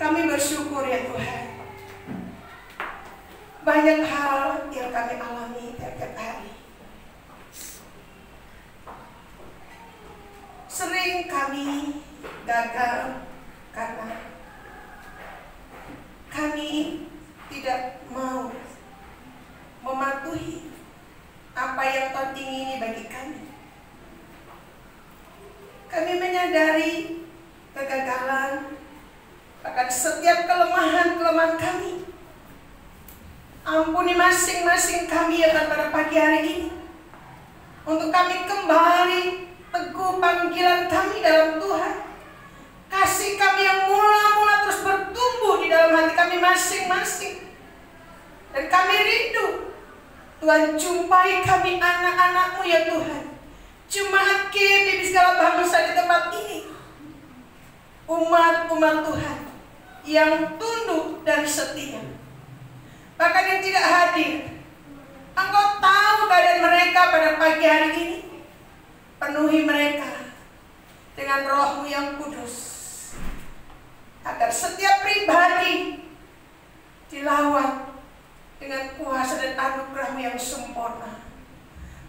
Kami bersyukur ya Tuhan. Banyak hal yang kami alami tiap-tiap hari. Sering kami gagal karena kami tidak mau mematuhi apa yang Tuhan ingini bagi kami. Kami menyadari kegagalan, bahkan setiap kelemahan-kelemahan kami. Ampuni masing-masing kami ya Tuhan pada pagi hari ini, untuk kami kembali teguh panggilan kami dalam Tuhan. Kasih kami yang mula-mula terus bertumbuh di dalam hati kami masing-masing. Dan kami rindu Tuhan jumpai kami anak-anak-Mu ya Tuhan. Jemaat KIM di segala bangsa di tempat ini, umat-umat Tuhan yang tunduk dan setia, bahkan yang tidak hadir. Engkau tahu keadaan mereka pada pagi hari ini. Penuhi mereka dengan Roh-Mu yang kudus, agar setiap pribadi dilawat dengan kuasa dan anugerah-Mu yang sempurna.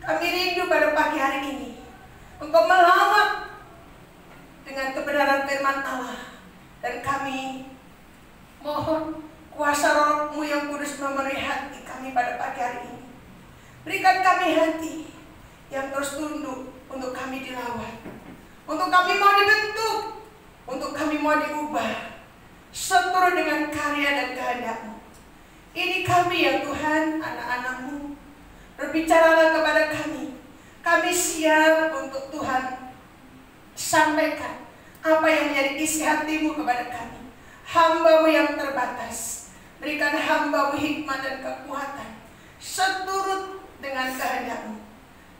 Kami rindu pada pagi hari ini Engkau melawat dengan kebenaran firman Allah. Dan kami mohon kuasa Roh-Mu yang kudus memberi hati kami pada pagi hari ini. Berikan kami hati yang terus tunduk untuk kami dilawat, untuk kami mau dibentuk, untuk kami mau diubah seturut dengan karya dan kehendak-Mu. Ini kami ya Tuhan, anak-anak-Mu. Berbicaralah kepada kami. Kami siap untuk Tuhan sampaikan apa yang menjadi isi hati-Mu kepada kami. Hamba-Mu yang terbatas, berikan hamba-Mu hikmat dan kekuatan seturut dengan kehendak-Mu.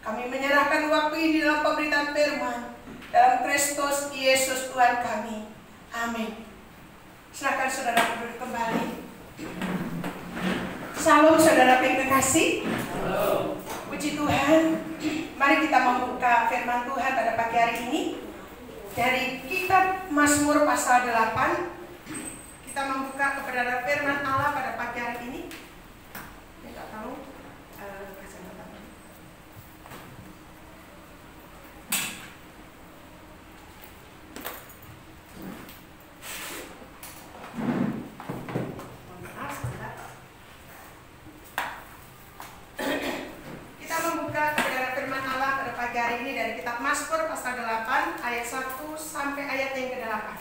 Kami menyerahkan waktu ini dalam pemberitaan firman, dalam Kristus Yesus Tuhan kami. Amin. Silakan saudara duduk kembali. Salam saudara yang kekasih. Puji Tuhan. Mari kita membuka firman Tuhan pada pagi hari ini dari kitab Mazmur pasal 8. Kita membuka kebenaran firman Allah pada pagi hari ini. Kita tahu hari ini dari kitab Mazmur pasal 8 ayat 1 sampai ayat yang ke-8.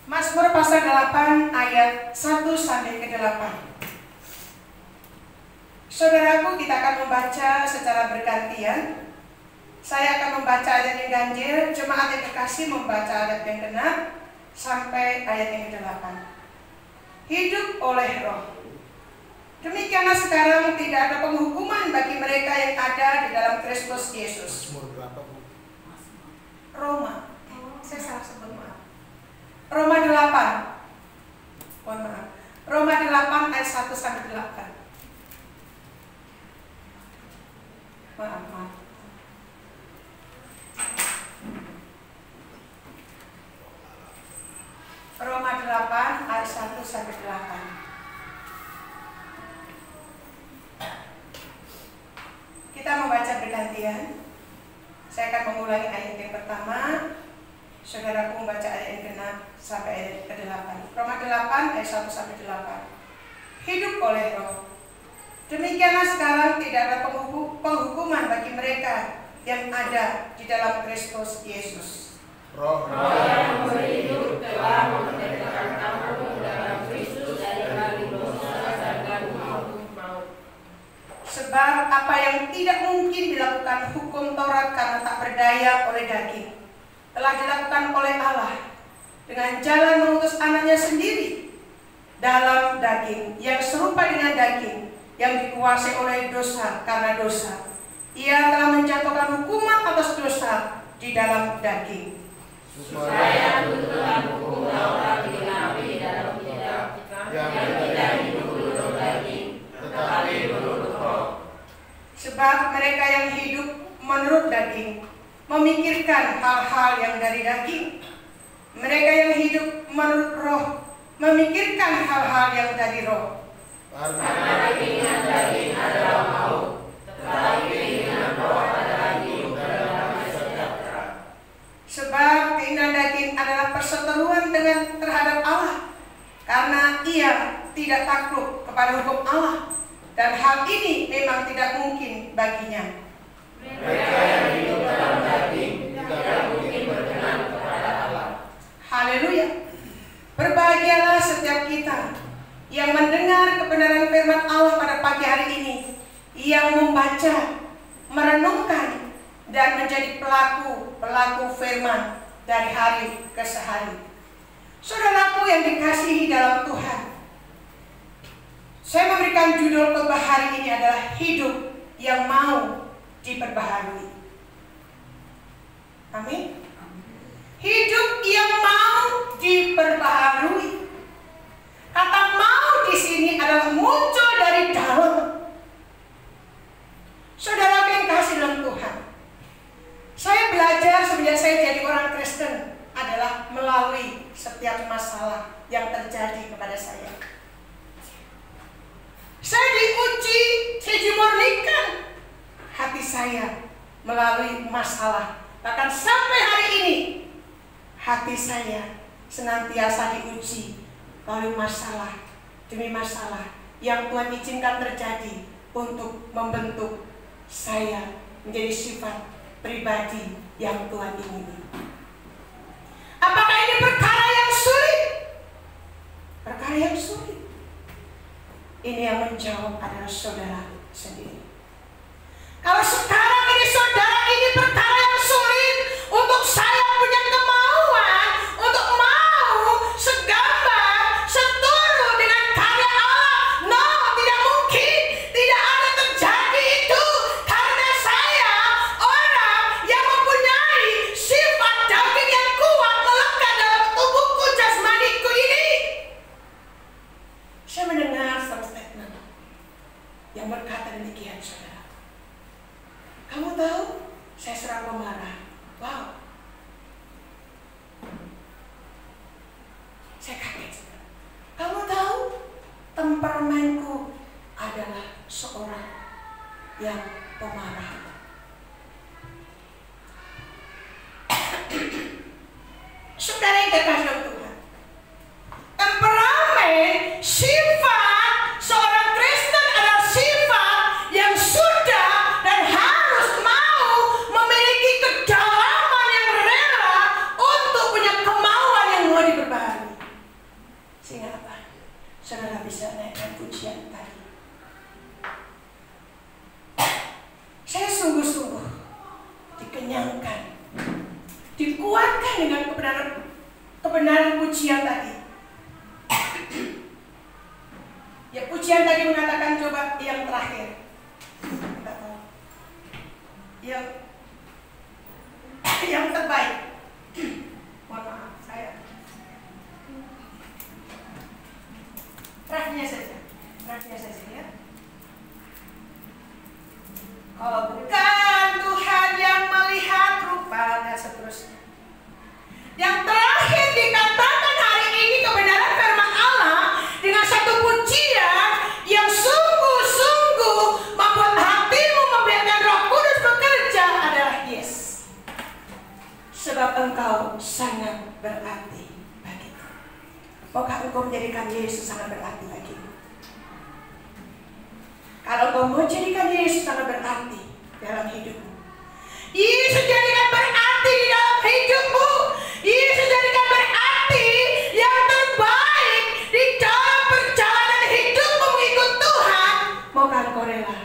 Mazmur pasal 8 ayat 1 sampai ke-8. Saudaraku, kita akan membaca secara bergantian. Saya akan membaca ayat yang ganjil, jemaat yang kekasih membaca ayat yang genap sampai ayat yang ke-8. Hidup oleh Roh. Demikianlah sekarang tidak ada penghukuman bagi mereka yang ada di dalam Kristus Yesus. Roma. Saya salah sebut, maaf. Roma 8. Mohon maaf. Roma 8 ayat 1 sampai 8. Maaf. Roma 8 ayat 1 sampai 8. Kita membaca bergantian. Saya akan mengulangi ayat yang pertama, saudaraku membaca ayat yang genap sampai ayat ke-8. Roma 8 ayat 1 sampai 8. Hidup oleh Roh. Demikianlah sekarang tidak ada penghukuman bagi mereka yang ada di dalam Kristus Yesus. Roh yang memberi hidup telah memerdekakan kamu dalam Kristus dari dosa dan maut. Sebab apa yang tidak mungkin dilakukan hukum Taurat karena tak berdaya oleh daging, telah dilakukan oleh Allah dengan jalan mengutus anaknya sendiri dalam daging, yang serupa dengan daging, yang dikuasai oleh dosa karena dosa. Ia telah menjatuhkan hukuman atas dosa di dalam daging, supaya tuntutan hukum Taurat digenapi dalam kita yang tidak hidup menurut daging, tetapi menurut Roh. Sebab mereka yang hidup menurut daging memikirkan hal-hal yang dari daging, Mereka yang hidup menurut roh memikirkan hal-hal yang dari roh. Karena keinginan daging adalah maut, tetapi keinginan roh adalah hidup dan damai sejahtera. Sebab keinginan daging adalah perseteruan terhadap Allah, karena ia tidak takluk kepada hukum Allah, dan hal ini memang tidak mungkin baginya. Mereka yang hidup dalam daging tidak mungkin berkenan kepada Allah. Haleluya. Berbahagialah setiap kita yang mendengar kebenaran firman Allah pada pagi hari ini, yang membaca, merenungkan, dan menjadi pelaku firman dari hari ke hari. Saudaraku yang dikasihi dalam Tuhan, saya memberikan judul khotbah hari ini adalah hidup yang mau diperbaharui. Amin. Hidup yang mau diperbaharui. Kata mau di sini adalah muncul dari dalam. Saudara yang kasih dalam Tuhan, saya belajar semenjak saya jadi orang Kristen adalah melalui setiap masalah yang terjadi kepada saya. Saya diuji, saya dimurnikan hati saya melalui masalah. Bahkan sampai hari ini hati saya senantiasa diuji melalui masalah demi masalah yang Tuhan izinkan terjadi untuk membentuk saya menjadi sifat pribadi yang Tuhan ingini. Apakah ini perkara yang sulit? Perkara yang sulit. Ini yang menjawab adalah saudara sendiri. Kalau sekarang ini saudara ini perkara yang sulit untuk saya punya kemauan untuk mau segambar, seturut dengan karya Allah. No, tidak mungkin. Tidak ada terjadi itu. Karena saya orang yang mempunyai sifat daging yang kuat melekat dalam tubuhku jasmaniku ini. Saya mendengar satu statement yang berkata demikian, saudara. Kamu tahu, saya serang pemarah. Wow. Saya kaget. Kamu tahu, temperamenku adalah seorang yang pemarah. Saudara yang kekasih dalam Tuhan, temperamen, sifat seorang Kristen adalah sifat yang sudah dan harus mau memiliki kedalaman yang rela untuk punya kemauan yang mau diperbaharui. Sehingga apa? Saudara bisa naikkan pujian tadi. Saya sungguh-sungguh dikenyangkan, dikuatkan dengan kebenaran pujian tadi. Ya, pujian tadi mengatakan coba yang terakhir. Kita tahu. Yang terbaik. Mohon maaf, saya. Terakhirnya saja ya. Kalau bukan Tuhan yang melihat rupa dan seterusnya. Yang terakhir dikatakan hari ini kebenaran firman Allah dengan satu pujian yang sungguh-sungguh membuat hatimu membiarkan Roh Kudus bekerja adalah yes. Sebab engkau sangat berarti bagiku. Maukah engkau menjadikan Yesus sangat berarti bagimu? Kalau engkau mau jadikan Yesus sangat berarti dalam hidupmu, Yesus jadikan berarti di dalam hidupmu, Yesus jadikan berarti yang terbaik di dalam perjalanan hidupmu mengikut Tuhan. Maukah engkau rela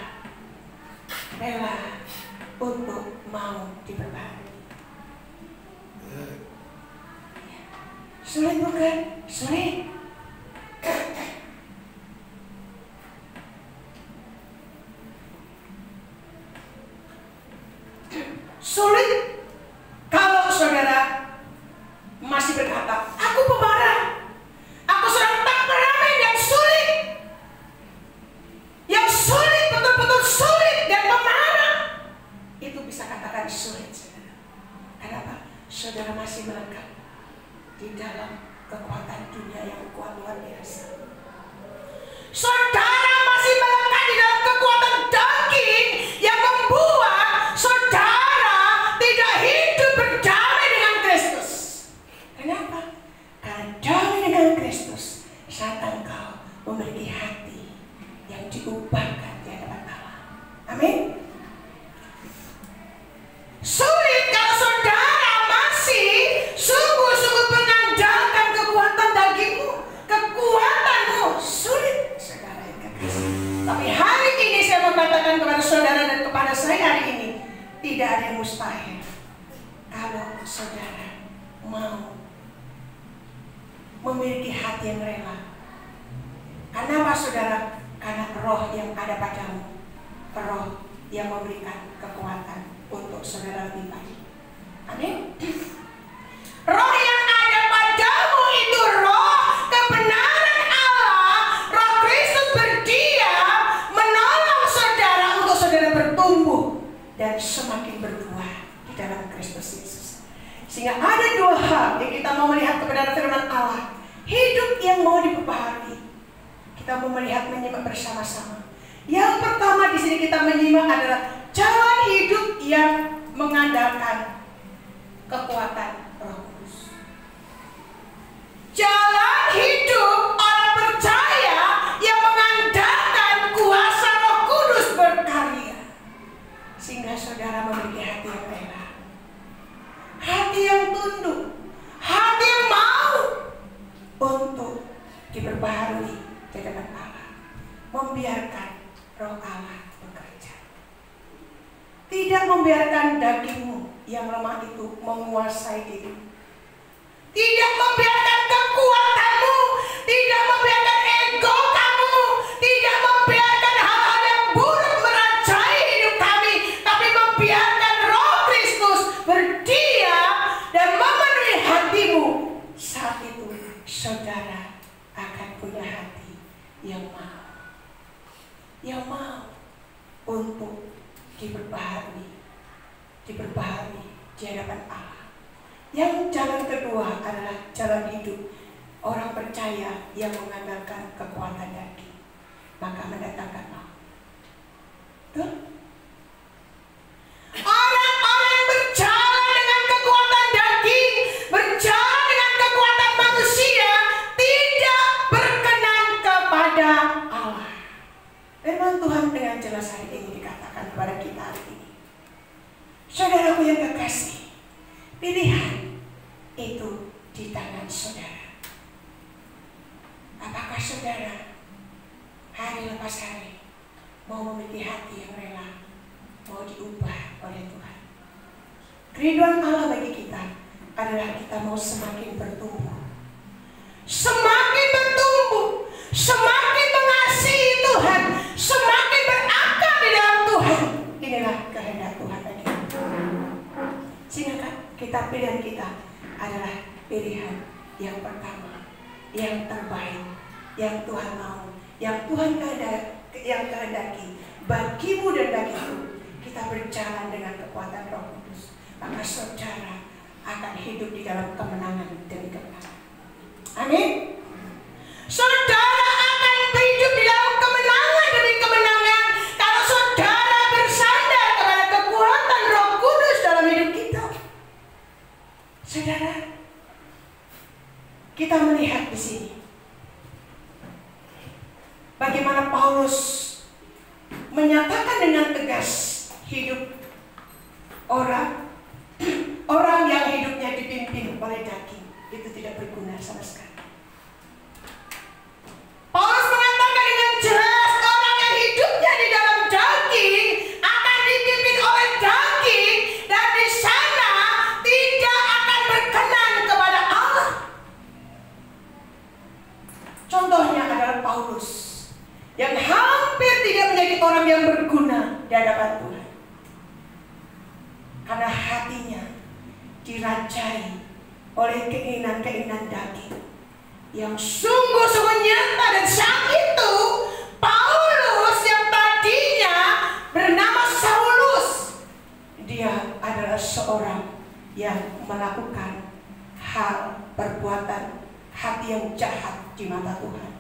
untuk mau diperbaharui? Sulit bukan? Sulit. Sulit kalau saudara masih berkata, aku pemarah, aku seorang temperamen yang sulit, betul-betul sulit dan pemarah. Itu bisa katakan sulit, saudara. Kenapa? Saudara masih melekat di dalam kekuatan dunia yang kuat luar biasa. Saudara masih melekat di dalam kekuatan daging yang membuat saudara tidak hidup berdamai dengan Kristus. Kenapa? Karena damai dengan Kristus saat engkau memiliki hati yang diubahkan di hadapan Allah. Amin. Sulit kalau saudara masih sungguh-sungguh mengandalkan kekuatan dagingmu, kekuatanmu. Sulit, saudara yang kekasih. Tapi hari ini saya mengatakan kepada saudara dan kepada saya hari ini, tidak ada yang mustahil kalau saudara mau memiliki hati yang rela. Kenapa saudara? Karena roh yang ada padamu, roh yang memberikan kekuatan untuk saudara lebih baik. Amin. Roh yang ada padamu itu roh kebenaran Allah. Roh Kristus berdiam menolong saudara untuk saudara bertumbuh dan semakin berbuah di dalam Kristus Yesus. Sehingga ada dua hal yang kita mau melihat kepada firman Allah. Hidup yang mau diperbaharui. Kita mau melihat, menyimak bersama-sama. Yang pertama di sini kita menyimak adalah jalan hidup yang mengandalkan kekuatan Roh Kudus. Jalan hidup orang percaya yang mengandalkan kuasa Roh Kudus berkarya. Sehingga saudara memiliki hati yang rela, hati yang tunduk, hati yang mau untuk diperbaharui di hadapan Allah, membiarkan Roh Allah bekerja. Tidak membiarkan dagingmu yang lemah itu menguasai dirimu. Tidak membiarkan kekuatanmu, tidak membiarkan ego kamu, tidak membiarkan hal-hal yang buruk merajai hidup kami, tapi membiarkan Roh Kristus berdiam dan memenuhi hatimu. Saat itu saudara akan punya hati yang mau untuk diperbaharui di hadapan Allah. Yang jalan kedua adalah jalan hidup orang percaya yang mengandalkan kekuatan daging, maka mendatangkan maut. Betul? Orang-orang yang berjalan dengan kekuatan daging, berjalan dengan kekuatan manusia, tidak berkenan kepada Allah. Firman Tuhan dengan jelas hari ini dikatakan kepada kita hari ini. Saudaraku yang kekasih, pilihan itu di tangan saudara. Apakah saudara hari lepas hari mau memiliki hati yang rela, mau diubah oleh Tuhan? Kerinduan Allah bagi kita adalah kita mau semakin bertumbuh, semakin bertumbuh, semakin mengasihi Tuhan, semakin berakar di dalam Tuhan. Inilah kehendak Tuhan bagi kita. Sehingga kita pilihan kita adalah pilihan yang pertama, yang terbaik, yang Tuhan mau, yang Tuhan kehendaki bagimu dan bagiku. Kita berjalan dengan kekuatan Roh Kudus, maka saudara akan hidup di dalam kemenangan demi kemenangan. Amin. Saudara akan hidup di dalam kemenangan demi kemenangan kalau saudara bersandar kepada kekuatan Roh Kudus dalam hidup kita. Saudara, kita melihat di sini bagaimana Paulus menyatakan dengan tegas hidup orang yang hidupnya dipimpin oleh daging itu tidak berguna sama sekali. Paulus mengatakan dengan jelas orang yang hidupnya di dalam daging akan dipimpin oleh daging dan di sana tidak akan berkenan kepada Allah. Contohnya adalah Paulus yang hampir tidak menjadi orang yang berguna di hadapan Tuhan karena hatinya dirajai oleh keinginan-keinginan daging yang sungguh-sungguh nyata. Dan saat itu Paulus yang tadinya bernama Saulus, dia adalah seorang yang melakukan hal perbuatan hati yang jahat di mata Tuhan.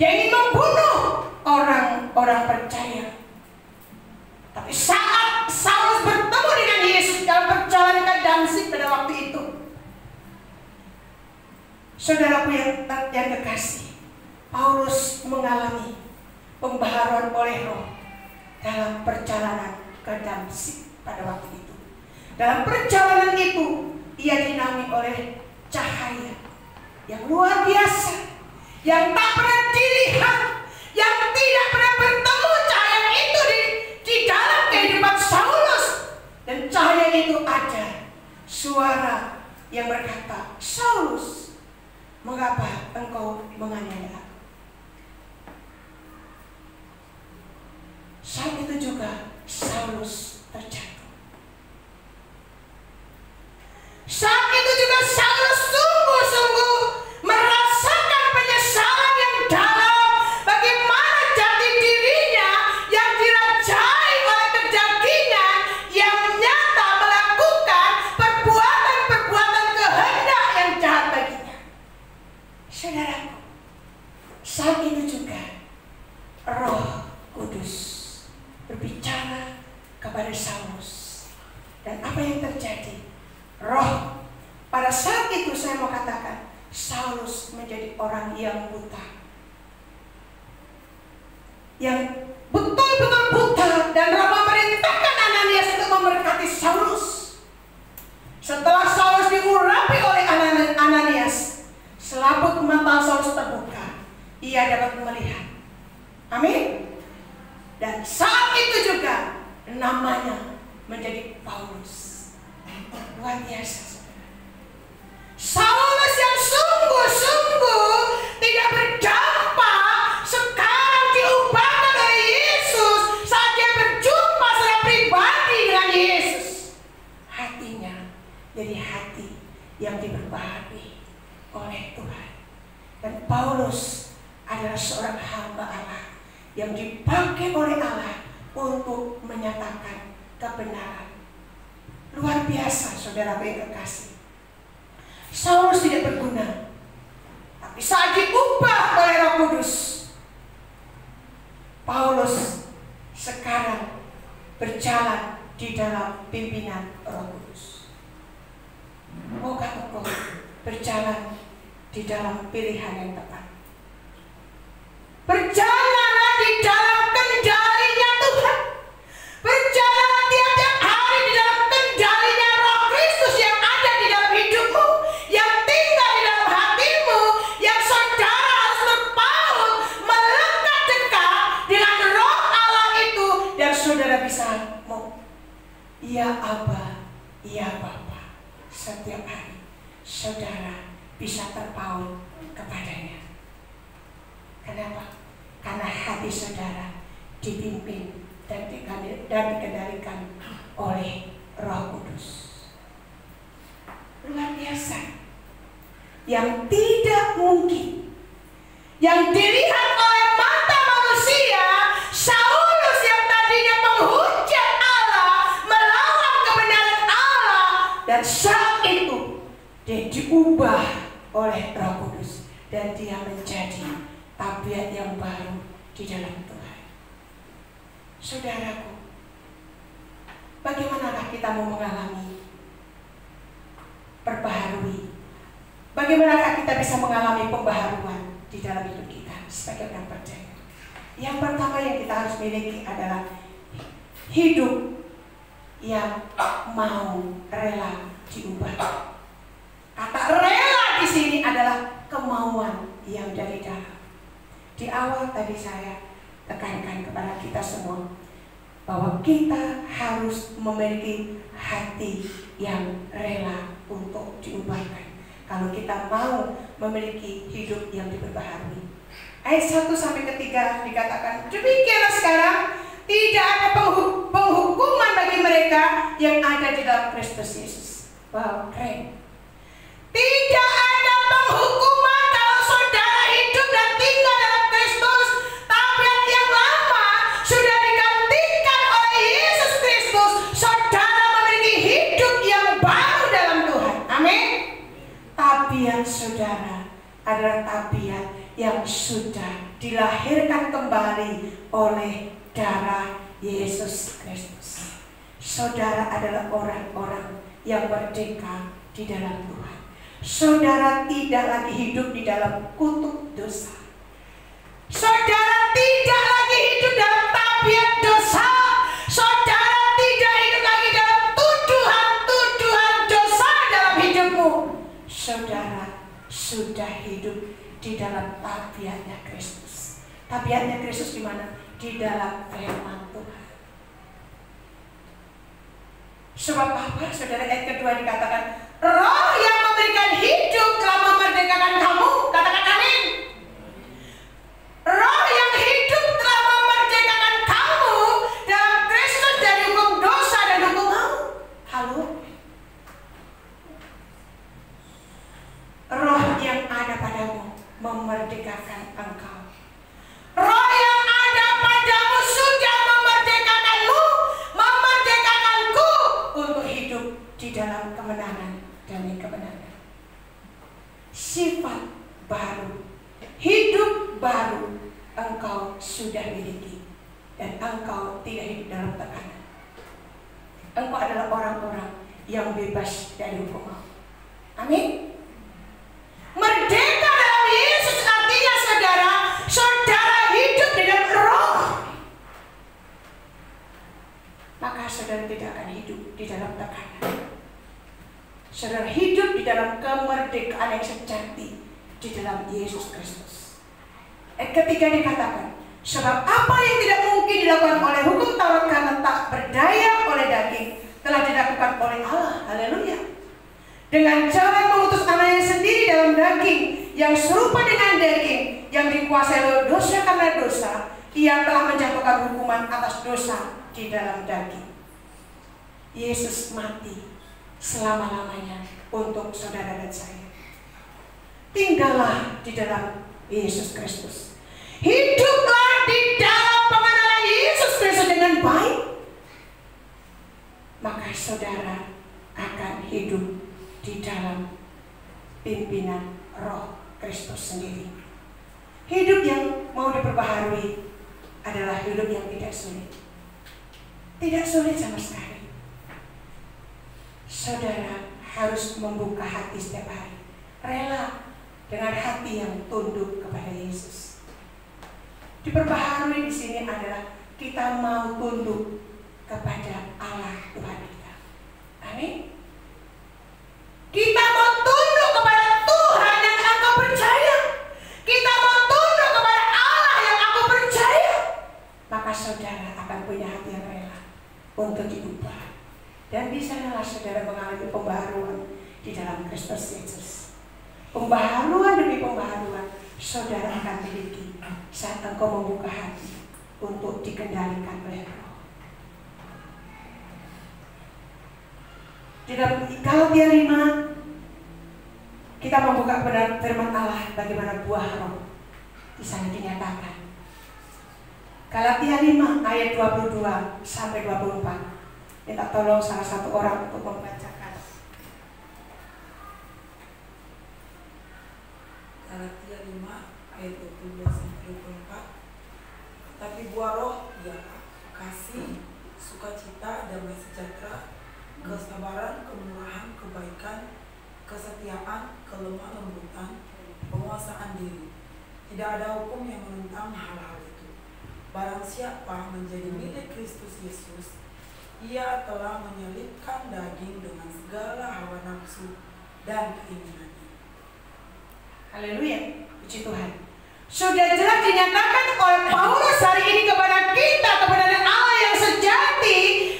Dia ingin membunuh orang-orang percaya. Tapi saat Saulus bertemu dengan Yesus dalam perjalanan ke Damsyik pada waktu itu, saudaraku yang kekasih, Paulus mengalami pembaharuan oleh Roh dalam perjalanan ke Damsyik pada waktu itu. Dalam perjalanan itu, ia dinaungi oleh cahaya yang luar biasa, yang tak pernah dilihat, yang tidak pernah bertemu. Cahaya itu di dalam kehidupan Saulus, dan cahaya itu ada suara yang berkata, Saulus, mengapa engkau menganiaya? Saat itu juga Saulus terjatuh. Saat itu juga Saulus sungguh-sungguh merasakan penyesalan yang dalam, bagaimana jati dirinya yang dirajai oleh kejagingan yang nyata melakukan perbuatan-perbuatan kehendak yang jahat baginya. Saudaraku, saat itu juga Roh Kudus berbicara kepada Saulus. Dan apa yang terjadi? Roh, pada saat itu saya mau katakan, Saulus menjadi orang yang buta, yang betul-betul buta, dan Roh memerintahkan Ananias untuk memberkati Saulus. Setelah Saulus diurapi oleh Ananias, selaput mata Saulus terbuka, ia dapat melihat. Amin. Dan saat itu juga namanya menjadi Paulus. Luar biasa, saudara. Saulus yang sungguh-sungguh tidak berdampak, sekarang diubahkan oleh Yesus saat dia berjumpa secara pribadi dengan Yesus. Hatinya jadi hati yang diperbaharui oleh Tuhan. Dan Paulus adalah seorang hamba Allah yang dipakai oleh Allah untuk menyatakan kebenaran. Luar biasa, saudara yang kekasih. Saulus tidak berguna, tapi saat diubah oleh Roh Kudus, Paulus sekarang berjalan di dalam pimpinan Roh Kudus. Maukah engkau berjalan di dalam pilihan yang tepat? Berjalanlah di dalam kendalinya Tuhan. Berjalanlah tiap-tiap hari di dalam kendalinya Roh Kristus yang ada di dalam hidupmu, yang tinggal di dalam hatimu, yang saudara harus berpaut, melekat dekat dengan Roh Allah itu, dan saudara bisa mau, ya Aba, ya Bapa, setiap hari saudara bisa terpaut kepadanya. Kenapa? Karena hati saudara dipimpin dan dikendalikan oleh Roh Kudus. Luar biasa. Yang tidak mungkin, yang dilihat oleh mata manusia, Saulus yang tadinya menghujat Allah, melawan kebenaran Allah, dan saat itu dia diubah oleh Roh Kudus dan dia menjadi tabiat yang baru di dalam Tuhan. Saudaraku, bagaimanakah kita mau mengalami perbaharui? Bagaimanakah kita bisa mengalami pembaharuan di dalam hidup kita sebagai orang percaya? Yang pertama yang kita harus miliki adalah hidup yang mau rela diubah. Kata rela di sini adalah kemauan yang dari dalam. Di awal tadi saya tekankan kepada kita semua bahwa kita harus memiliki hati yang rela untuk diubahkan kalau kita mau memiliki hidup yang diperbaharui. Ayat 1 sampai 3 dikatakan, demikianlah sekarang tidak ada penghukuman bagi mereka yang ada di dalam Kristus Yesus. Wow, keren. Tidak ada penghukuman kalau saudara hidup dan tinggal dalam Kristus. Tabiat yang lama sudah digantikan oleh Yesus Kristus. Saudara memiliki hidup yang baru dalam Tuhan. Amin. Tabiat saudara adalah tabiat yang sudah dilahirkan kembali oleh darah Yesus Kristus. Saudara adalah orang-orang yang merdeka di dalam Tuhan. Saudara tidak lagi hidup di dalam kutuk dosa. Saudara tidak lagi hidup dalam tabiat dosa. Saudara tidak hidup lagi dalam tuduhan-tuduhan dosa dalam hidupmu. Saudara sudah hidup di dalam tabiatnya Kristus. Tabiatnya Kristus di mana? Di dalam firman Tuhan. Sebab apa? Saudara, ayat kedua dikatakan, Roh yang memberikan hidup telah memerdekakan kamu. Katakan amin. Roh yang hidup telah memerdekakan kamu dalam Kristus dari hukum dosa dan hukum maut. Halo? Roh yang ada padamu memerdekakan engkau. Roh yang ada padamu sudah memerdekakanmu, memerdekakanku untuk hidup di dalam kemenangan demi kemenangan. Sifat baru, hidup baru engkau sudah miliki, dan engkau tidak hidup dalam tekanan. Engkau adalah orang-orang yang bebas dari hukum maut. Amin. Merdeka dalam Yesus artinya saudara, saudara hidup di dalam Roh. Maka saudara tidak akan hidup di dalam tekanan. Saudara hidup di dalam kemerdekaan yang sejati di dalam Yesus Kristus. Ayat ketiga dikatakan, sebab apa yang tidak mungkin dilakukan oleh hukum Taurat karena tak berdaya oleh daging, telah dilakukan oleh Allah. Haleluya. Dengan cara mengutus anaknya sendiri dalam daging, yang serupa dengan daging, yang dikuasai oleh dosa karena dosa, ia telah menjatuhkan hukuman atas dosa di dalam daging. Yesus mati selama-lamanya untuk saudara dan saya. Tinggallah di dalam Yesus Kristus. Hiduplah di dalam pengenalan Yesus Kristus dengan baik. Maka saudara akan hidup di dalam pimpinan Roh Kristus sendiri. Hidup yang mau diperbaharui adalah hidup yang tidak sulit. Tidak sulit sama sekali. Saudara harus membuka hati setiap hari, rela dengan hati yang tunduk kepada Yesus. Diperbaharui di sini adalah kita mau tunduk kepada Allah Tuhan kita. Amin. Kita mau tunduk kepada Tuhan yang engkau percaya. Kita mau tunduk kepada Allah yang aku percaya. Maka saudara akan punya hati yang rela untuk diubah. Dan di sanalah saudara mengalami pembaharuan di dalam Kristus Yesus. Pembaharuan demi pembaharuan saudara akan miliki saat engkau membuka hati untuk dikendalikan oleh Roh. Di dalam Galatia 5 kita membuka kebenaran firman Allah bagaimana buah Roh di sana dinyatakan. Galatia 5 ayat 22 sampai 24. Minta tolong salah satu orang untuk membacakan. Galatia 5 ayat 22 sampai 24. Tapi buah Roh ialah kasih, sukacita, damai sejahtera, kesabaran, kemurahan, kebaikan, kesetiaan, kelemah lembutan, penguasaan diri. Tidak ada hukum yang menentang hal-hal itu. Barang siapa menjadi milik Kristus Yesus, ia telah menyelipkan daging dengan segala hawa nafsu dan keinginannya. Haleluya, puji Tuhan. Sudah jelas dinyatakan oleh Paulus hari ini kepada kita, kepada Allah yang sejati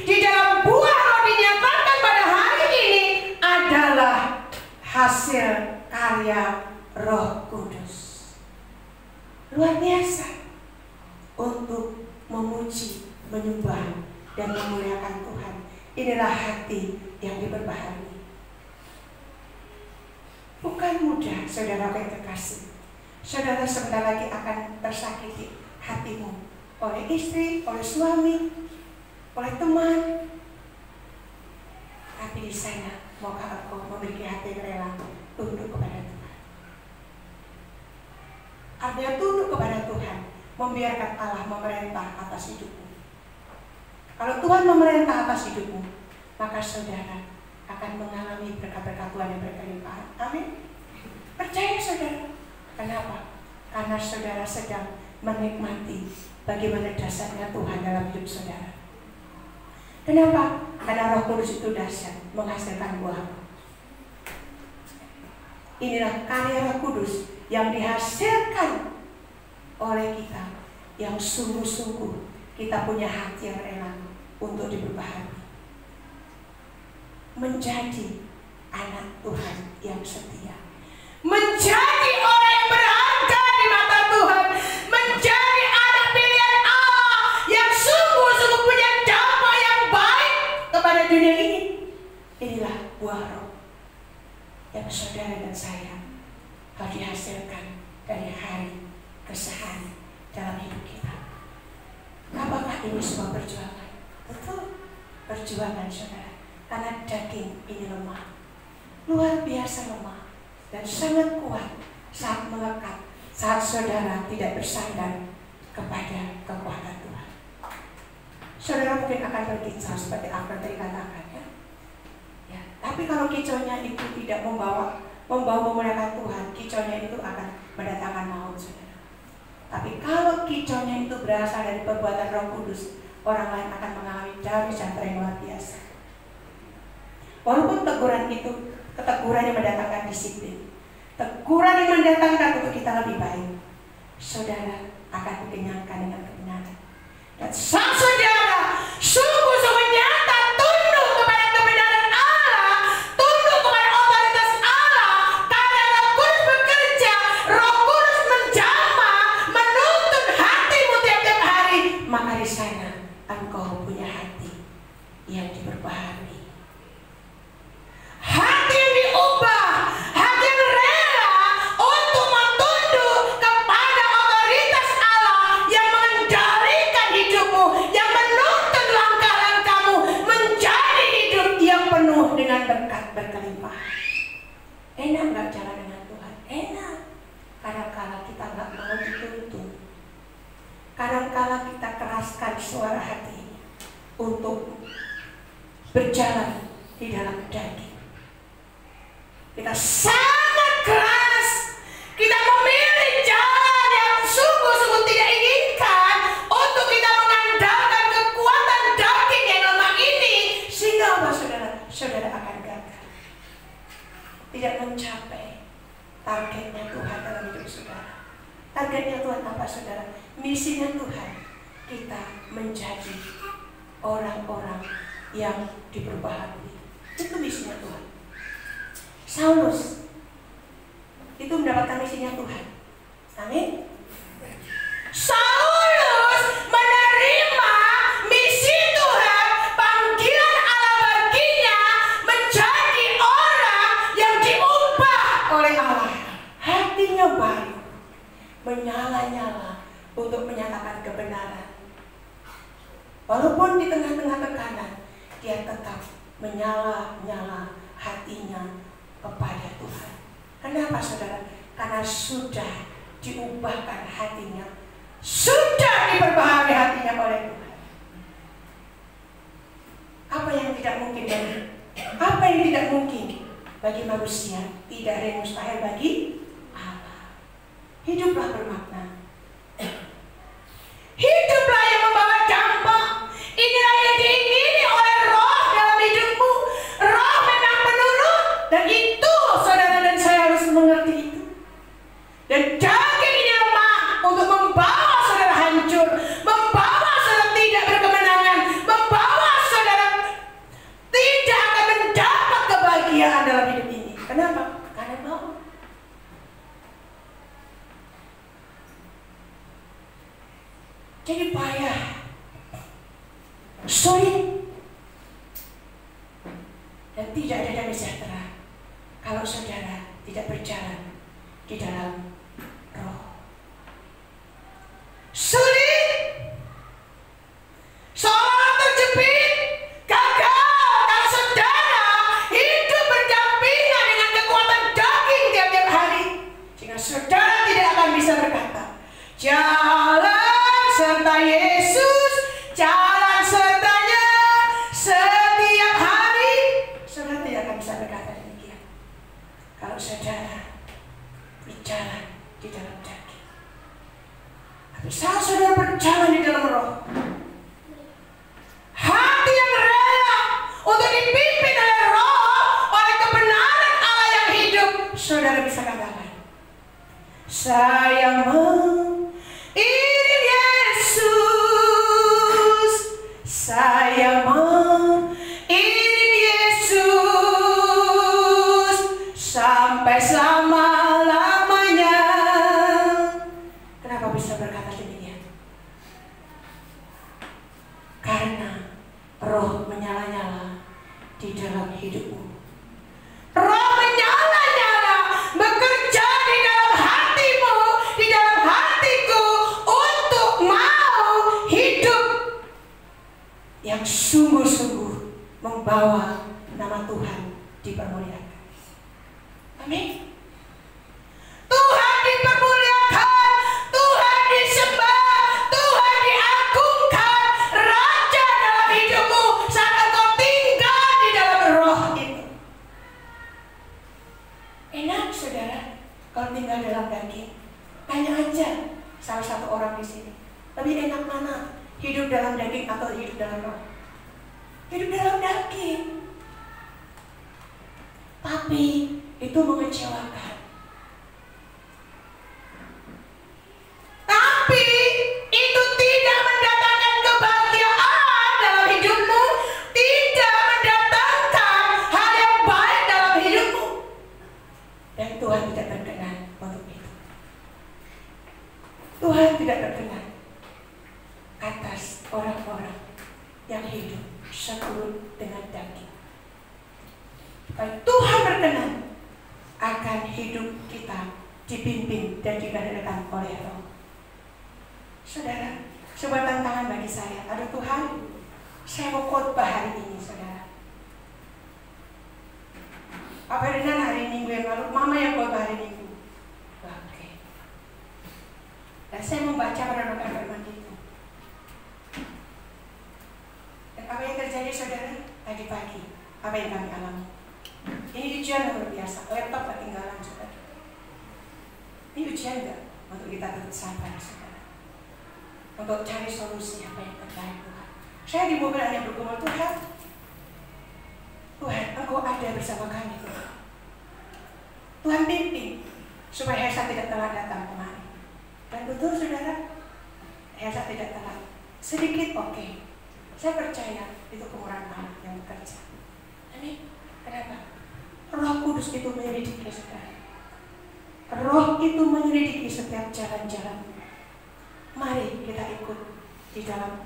di dalam buah Roh dinyatakan pada hari ini adalah hasil karya Roh Kudus. Luar biasa untuk memuji, menyembah, dan memuliakan Tuhan. Inilah hati yang diperbaharui. Bukan mudah, saudara yang terkasih. Saudara sebentar lagi akan tersakiti hatimu oleh istri, oleh suami, oleh teman. Tapi di sana maukah engkau memiliki hati yang rela tunduk kepada Tuhan? membiarkan Allah memerintah atas hidupmu. Kalau Tuhan memerintah atas hidupmu, maka saudara akan mengalami berkat-berkat Tuhan yang berkelimpahan. Amin. Percaya saudara. Kenapa? Karena saudara sedang menikmati bagaimana dasarnya Tuhan dalam hidup saudara. Kenapa? Karena Roh Kudus itu dahsyat, menghasilkan buah. Inilah karya Roh Kudus yang dihasilkan oleh kita, yang sungguh-sungguh kita punya hati yang rela untuk diperbaharui, menjadi anak Tuhan yang setia, menjadi orang yang berharga di mata Tuhan, menjadi anak pilihan Allah yang sungguh-sungguh punya dampak yang baik kepada dunia ini. Inilah buah Roh yang saudara dan saya harus dihasilkan dari hari ke hari dalam hidup kita. Apakah ini sebuah perjuangan? Betul, perjuangan saudara. Karena daging ini lemah, luar biasa lemah, dan sangat kuat saat melekat, saat saudara tidak bersandar kepada kekuatan Tuhan. Saudara mungkin akan berkicau seperti apa yang tadi katakan, ya. Tapi kalau kicaunya itu tidak membawa memuliakan Tuhan, kicaunya itu akan mendatangkan maut, saudara. Tapi kalau kicaunya itu berasal dari perbuatan Roh Kudus, orang lain akan mengalami damai sejahtera yang luar biasa. Walaupun teguran itu keteguran yang mendatangkan disiplin, teguran yang mendatangkan untuk kita lebih baik, saudara akan dikenyangkan dengan kebenaran. Dan sang saudara sungguh-sungguh nyata tunduk kepada kebenaran Allah, tunduk kepada otoritas Allah, karena Roh Kudus bekerja, Roh Kudus menjamah, menuntun hatimu tiap-tiap hari, maka di sana engkau punya hati yang diperbaharui. Hati yang diubah, hati yang rela untuk mentunduk kepada otoritas Allah yang mengendalikan hidupmu, yang menuntun langkah-langkahmu menjadi hidup yang penuh dengan berkat berkelimpahan. Enak nggak jalan dengan Tuhan? Enak. Kadang-kala kita nggak mau dituntun. Kadang-kala kita keraskan suara hati untuk berjalan di dalam daging. Kita sangat keras. Kita memilih jalan yang sungguh-sungguh tidak inginkan untuk kita mengandalkan kekuatan daging yang lemah ini. Sehingga apa saudara? Saudara akan gagal, tidak mencapai targetnya Tuhan dalam hidup saudara. Targetnya Tuhan apa saudara? Misinya Tuhan, kita menjadi orang-orang yang diperbaharui. Itu misinya Tuhan. Saulus itu mendapatkan misinya Tuhan. Amin. Saulus menerima misi Tuhan, panggilan Allah baginya menjadi orang yang diubah oleh Allah. Hatinya baru, menyala-nyala untuk menyatakan kebenaran. Walaupun di tengah-tengah tekanan, dia tetap menyala-nyala hatinya kepada Tuhan. Kenapa saudara? Karena sudah diubahkan hatinya, sudah diperbaharui hatinya oleh Tuhan. Apa yang tidak mungkin bagi manusia, tidak ada yang mustahil bagi Allah. Hiduplah bermakna, hiduplah yang membawa dampak. Inilah yang diingini oleh Roh dalam hidupmu. Roh memang menurut, dan itu saudara dan saya harus mengerti itu. Dan daging ini lemah untuk membawa saudara hancur, membawa saudara tidak berkemenangan, membawa saudara tidak akan mendapat kebahagiaan dalam hidup ini. Kenapa? Karena mau. Jadi payah, sulit, dan tidak ada damai sejahtera kalau saudara tidak berjalan di dalam Roh. Sulit, seolah terjepit, gagal kalau saudara hidup berdampingan dengan kekuatan daging tiap-tiap hari, sehingga saudara tidak akan bisa berkata, jalan Saya mengiring Yesus, saya mengiring Yesus sampai selama-lamanya. Kenapa bisa berkata demikian? Karena roh menyala-nyala di dalam hidupmu. Roh menyala-nyala bekerja di dalam hatimu, di dalam hatiku, untuk mau hidup yang sungguh-sungguh membawa nama Tuhan dipermuliakan. Amin. Tuhan dipermuliakan, Tuhan disembah, Tuhan diagungkan, Raja dalam hidupmu saat engkau tinggal di dalam roh itu. Enak saudara kalau tinggal dalam daging. Tanya aja salah satu orang di sini, lebih enak mana, hidup dalam daging atau hidup dalam roh? Hidup dalam daging. Tapi itu mengecewakan. Tapi itu tidak mendatangkan kebahagiaan dalam hidupmu, tidak mendatangkan hal yang baik dalam hidupmu. Dan Tuhan tidak berkenan untuk itu. Tuhan tidak berkenan atas orang-orang yang hidup seturut dengan daging. Baik, Tuhan berkenan akan hidup kita dipimpin dan dikendalikan oleh Roh. Saudara, sebuah tantangan bagi saya. Aduh Tuhan, saya mau khotbah hari ini, saudara. Pak Ferdinand hari Minggu yang lalu, Mama yang khotbah hari Minggu. Oke. Dan saya membaca merenungkan firman itu. Dan apa yang terjadi, saudara, tadi pagi, apa yang kami alami? Ini ujian luar biasa. Laptop ketinggalan, saudara. Ini ujian enggak untuk kita tetap sabar, saudara? Untuk cari solusi apa yang terbaik, Tuhan. Saya di mobil hanya bergumul, Tuhan, Engkau ada bersama kami, Tuhan. Tuhan pimpin supaya Hesa tidak telat datang kemari. Dan betul, saudara, Hesa tidak telat. Sedikit oke. Saya percaya itu kemurahan Allah yang bekerja. Amin. Kenapa? Roh Kudus itu menyelidiki, saudara. Roh itu menyelidiki setiap jalan-jalan. Mari kita ikut di dalam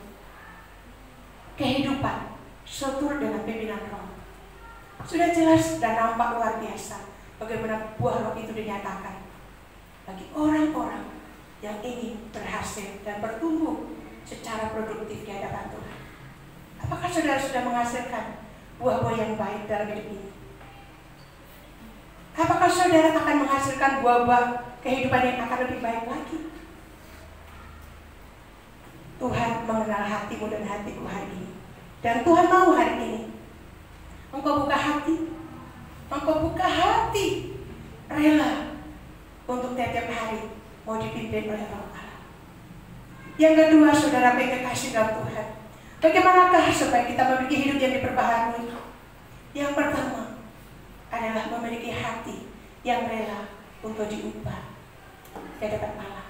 kehidupan seturut dengan pimpinan Roh. Sudah jelas dan nampak luar biasa bagaimana buah Roh itu dinyatakan bagi orang-orang yang ingin berhasil dan bertumbuh secara produktif di hadapan Tuhan. Apakah saudara sudah menghasilkan buah-buah yang baik dalam hidup ini? Apakah saudara akan menghasilkan buah-buah kehidupan yang akan lebih baik lagi? Tuhan mengenal hatimu dan hatiku hari ini. Dan Tuhan mau hari ini engkau buka hati, rela untuk tiap-tiap hari mau dipimpin oleh Roh Allah. Yang kedua, saudara kekasih dalam Tuhan, bagaimanakah supaya kita memiliki hidup yang diperbaharui? Yang pertama adalah memiliki hati yang rela untuk diubah di hadapan Allah.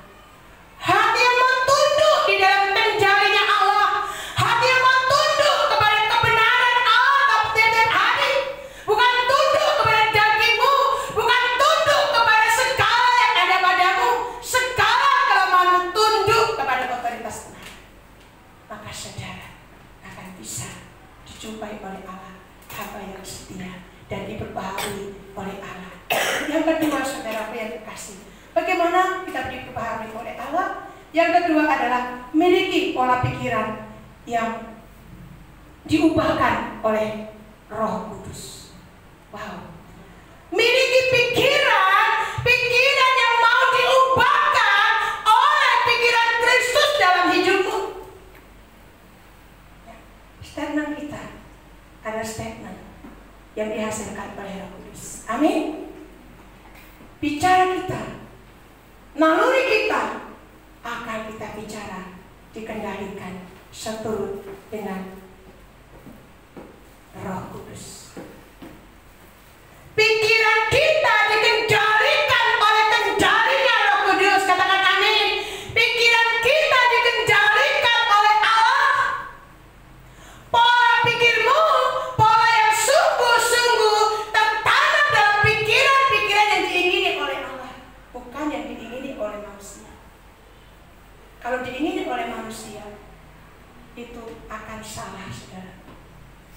Hati yang mau tunduk di dalam kendalinya Allah, hati yang mau tunduk kepada kebenaran Allah tiap-tiap hari, bukan tunduk kepada dagingmu, bukan tunduk kepada segala yang ada padamu, segala kelemahanmu, tunduk kepada otoritas Tuhan. Maka saudara akan bisa dijumpai oleh Allah, hamba yang setia dan diperbaharui oleh Allah. Yang kedua, saudara yang terkasih, bagaimana kita diperbaharui oleh Allah? Yang kedua adalah miliki pola pikiran yang diubahkan oleh Roh Kudus. Wow. Miliki pikiran yang mau diubahkan oleh pikiran Kristus dalam hidupmu. Statement kita adalah statement yang dihasilkan oleh Roh Kudus. Amin. Bicara kita, naluri kita akan kita bicara dikendalikan seturut dengan Roh Kudus. Pikiran kita dikendalikan oleh kendalinya Roh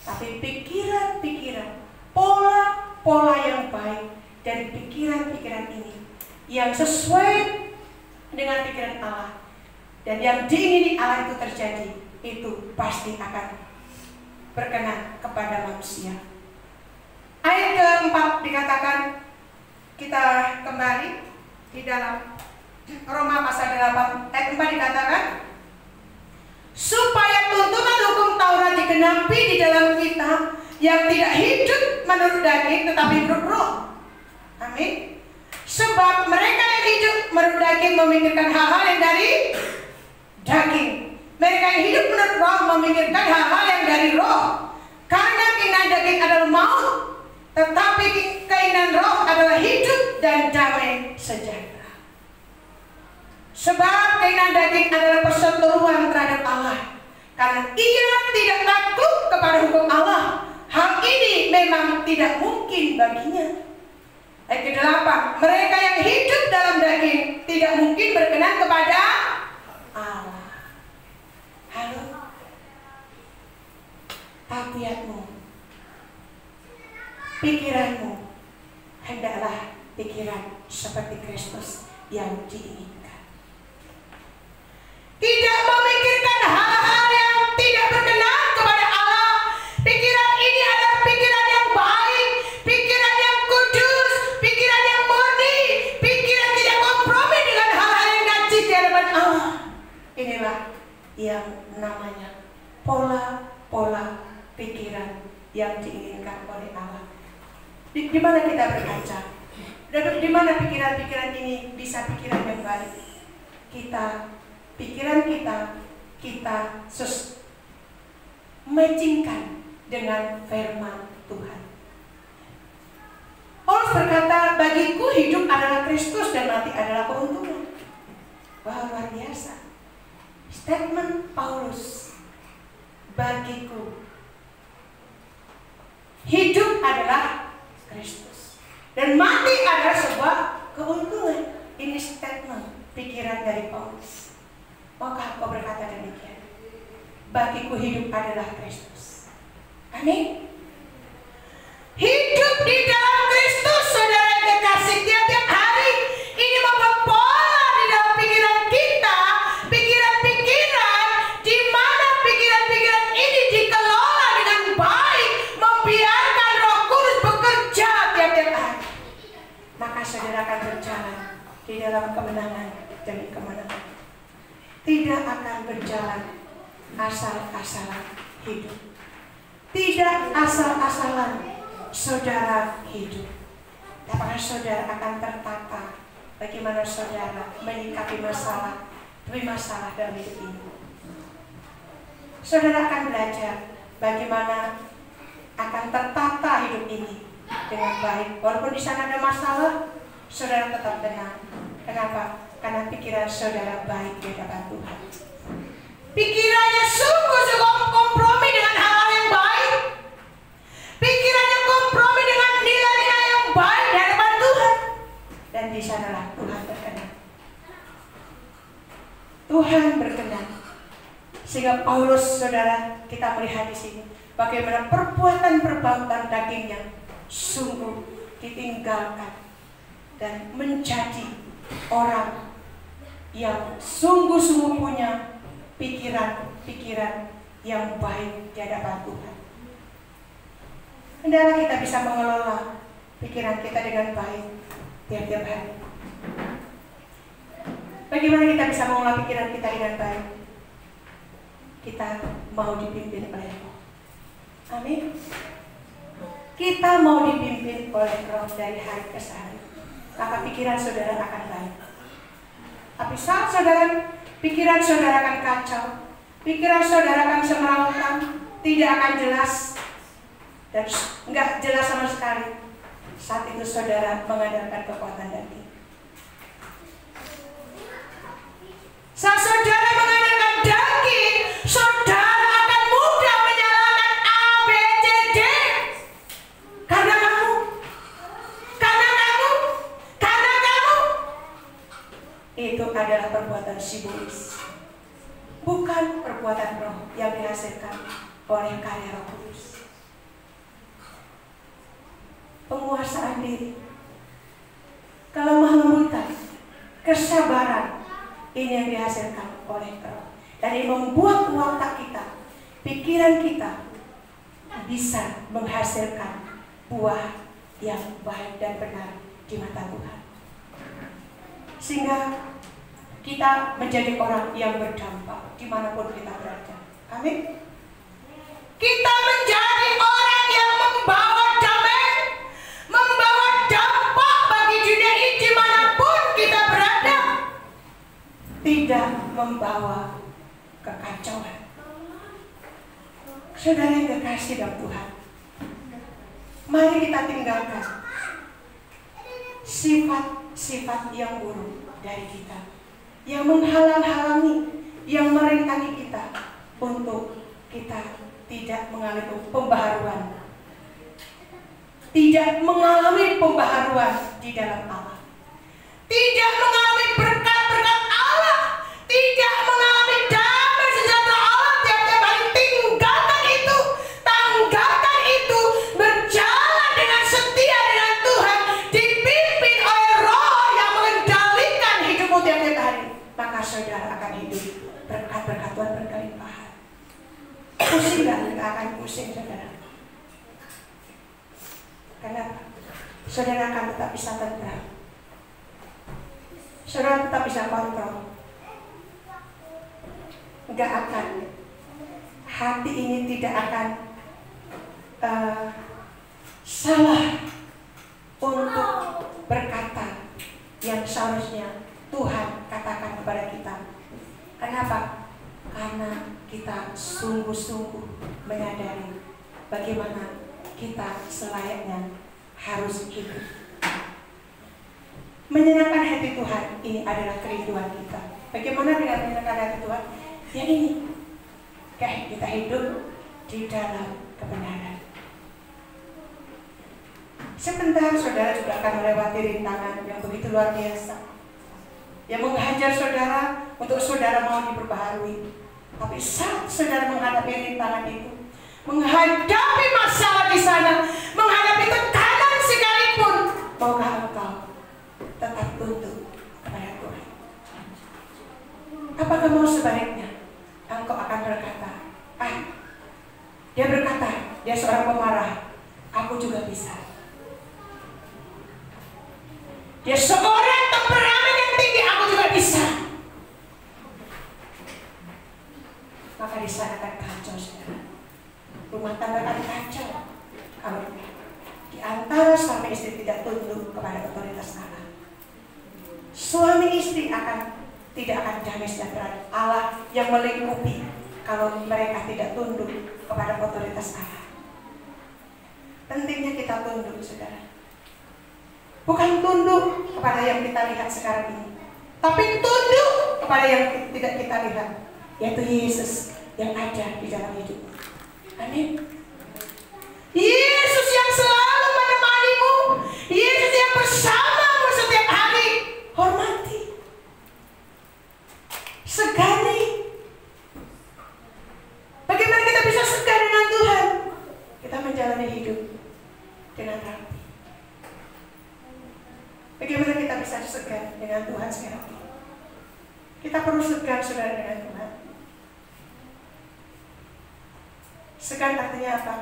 tapi pikiran-pikiran, pola-pola yang baik dari pikiran-pikiran ini yang sesuai dengan pikiran Allah dan yang diingini Allah itu terjadi, itu pasti akan berkenan kepada manusia. Ayat keempat dikatakan, kita kembali di dalam Roma pasal 8 ayat 4 dikatakan, supaya tuntunan hukum Taurat digenapi di dalam kita yang tidak hidup menurut daging tetapi menurut roh. Amin. Sebab mereka yang hidup menurut daging memikirkan hal-hal yang dari daging. Mereka yang hidup menurut roh memikirkan hal-hal yang dari roh. Karena keinginan daging adalah maut, tetapi keinginan roh adalah hidup dan damai sejahtera. Sebab keinginan daging adalah perseteruan terhadap Allah, karena ia tidak takut kepada hukum Allah. Hal ini memang tidak mungkin baginya. Ayat ke-8, mereka yang hidup dalam daging tidak mungkin berkenan kepada Allah. Halo, tabiatmu, pikiranmu hendaklah pikiran seperti Kristus yang diinginkan. Tidak memikirkan hal-hal yang tidak berkenan kepada Allah. Pikiran ini adalah pikiran yang baik, pikiran yang kudus, pikiran yang murni, pikiran tidak kompromi dengan hal-hal yang najis di hadapan Allah. Inilah yang namanya pola-pola pikiran yang diinginkan oleh Allah. Di mana kita berkaca? Di mana pikiran-pikiran ini bisa pikiran yang baik? Pikiran kita matchingkan dengan firman Tuhan. Paulus berkata, bagiku hidup adalah Kristus dan mati adalah keuntungan. Wah, luar biasa. Statement Paulus, bagiku hidup adalah Kristus dan mati adalah sebuah keuntungan. Ini statement pikiran dari Paulus. Maukah kau berkata demikian? Bagiku hidup adalah Kristus. Amin. Hidup di dalam Kristus, saudara yang kekasih, tiap-tiap hari ini membuat pola di dalam pikiran kita, pikiran-pikiran, di mana pikiran-pikiran ini dikelola dengan baik, membiarkan Roh Kudus bekerja tiap-tiap hari. Maka saudara akan berjalan di dalam kemenangan demi kemenangan. Tidak akan berjalan asal-asalan hidup. Tidak asal-asalan saudara hidup. Apakah saudara akan tertata bagaimana saudara menyikapi masalah demi masalah dalam hidup ini? Saudara akan belajar bagaimana akan tertata hidup ini dengan baik. Walaupun di sana ada masalah, saudara tetap tenang. Kenapa? Karena pikiran saudara baik di hadapan Tuhan. Pikirannya sungguh-sungguh kompromi dengan hal-hal yang baik. Pikirannya kompromi dengan nilai-nilai yang baik di hadapan Tuhan. Dan di sanalah Tuhan berkenan. Tuhan berkenan. Sehingga Paulus, saudara, kita melihat di sini bagaimana perbuatan dagingnya sungguh ditinggalkan dan menjadi orang yang sungguh-sungguh punya pikiran-pikiran yang baik di hadapan Tuhan. Hendaklah kita bisa mengelola pikiran kita dengan baik tiap-tiap hari. Bagaimana kita bisa mengelola pikiran kita dengan baik? Kita mau dipimpin oleh Roh. Amin. Kita mau dipimpin oleh Roh dari hari ke hari. Maka pikiran saudara akan baik. Tapi saat pikiran saudara akan kacau, pikiran saudara akan semerawutan, tidak akan jelas, dan enggak jelas sama sekali. Saat itu saudara mengandalkan kekuatan daging. Saat saudara mengandalkan daging, saudara akan mudah menyalahkan A, B, C, D. Karena kamu. Itu adalah perbuatan simbolis, bukan perbuatan roh yang dihasilkan oleh karya Roh Kudus. penguasaan diri, kelemah lembutan, kesabaran, ini yang dihasilkan oleh Roh. Dan ini membuat watak kita, pikiran kita bisa menghasilkan buah yang baik dan benar di mata Tuhan. Sehingga kita menjadi orang yang berdampak dimanapun kita berada. Amin. Kita menjadi orang yang membawa damai, membawa dampak bagi dunia ini dimanapun kita berada. Tidak membawa kekacauan. Saudara yang kekasih dalam Tuhan, mari kita tinggalkan sifat-sifat yang buruk dari kita, yang menghalang-halangi, yang merintangi kita untuk kita tidak mengalami pembaharuan, tidak mengalami pembaharuan di dalam Allah, tidak mengalami berkat-berkat Allah, tidak mengalami damai sejahtera Allah tiap-tiap hari. Tinggalkan itu, tanggalkan itu, berjalan dengan setia dengan Tuhan, dipimpin oleh Roh yang mengendalikan hidupmu tiap-tiap hari. Maka saudara akan hidup berkat-berkat Tuhan berkelimpahan. Pusing gak? Gak akan pusing saudara. Kenapa? Saudara akan tetap bisa tenang. Saudara tetap bisa kontrol. Gak akan, hati ini tidak akan salah untuk berkata yang seharusnya Tuhan katakan kepada kita. Kenapa? Karena kita sungguh-sungguh menyadari bagaimana kita selayaknya harus hidup. Menyenangkan hati Tuhan, ini adalah kerinduan kita. Bagaimana dengan menyenangkan hati Tuhan? Ya ini, kayak kita hidup di dalam kebenaran. Sebentar saudara juga akan melewati rintangan yang begitu luar biasa, yang menghajar saudara untuk saudara mau diperbaharui. Tapi saat saudara menghadapi rintangan itu, menghadapi masalah di sana, menghadapi tekanan sekalipun, maukah engkau tetap tunduk kepada Tuhan? Apakah mau sebaliknya engkau akan berkata, dia berkata, dia seorang pemarah, aku juga bisa. Dia seorang temperamen yang tinggi, aku juga bisa. Maka di sana akan kacau saudara. Rumah tangga akan kacau kalau di antara suami istri tidak tunduk kepada otoritas Allah. Suami istri tidak akan damai sejahtera Allah yang melingkupi kalau mereka tidak tunduk kepada otoritas Allah. Pentingnya kita tunduk saudara. Bukan tunduk kepada yang kita lihat sekarang ini, tapi tunduk kepada yang tidak kita lihat, yaitu Yesus yang ada di dalam hidup. Amin. Yesus yang selalu menemanimu, Yesus yang bersamamu setiap hari. Hormati, segani. Bagaimana kita bisa segar dengan Tuhan? Kita menjalani hidup dengan rapi. Bagaimana kita bisa segar dengan Tuhan sekarang? Kita perlu segar saudara dengan Tuhan. Segar artinya apa?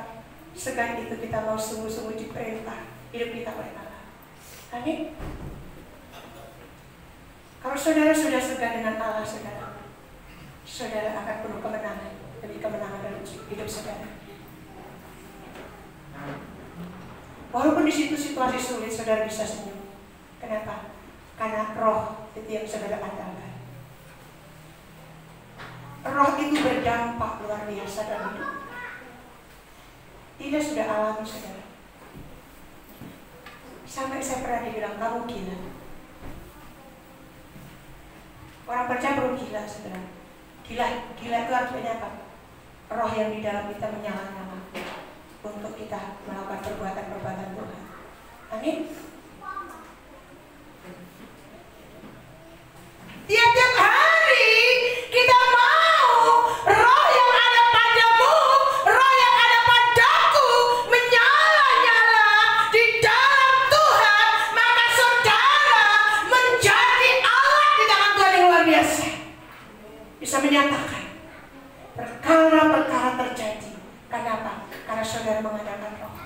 Segar itu kita mau sungguh-sungguh diperintah hidup kita oleh Allah. Amin. Kalau saudara sudah segar dengan Allah, saudara akan penuh kemenangan demi kemenangan dalam hidup saudara. Walaupun di situ situasi sulit, saudara bisa senyum. Kenapa? Karena Roh itu yang saudara andalkan. Roh itu berdampak luar biasa dalam hidup. Tidak sudah alami saudara. Sampai saya pernah dibilang kamu gila. Orang percaya perlu gila saudara. Gila itu artinya apa? Roh yang di dalam kita menyala-nyala untuk kita melakukan perbuatan-perbuatan Tuhan. Amin. Tiap-tiap hari kita mau Roh yang ada padamu, Roh yang ada padaku menyala-nyala di dalam menyatakan perkara-perkara terjadi. Kenapa? Karena saudara mengadakan roh.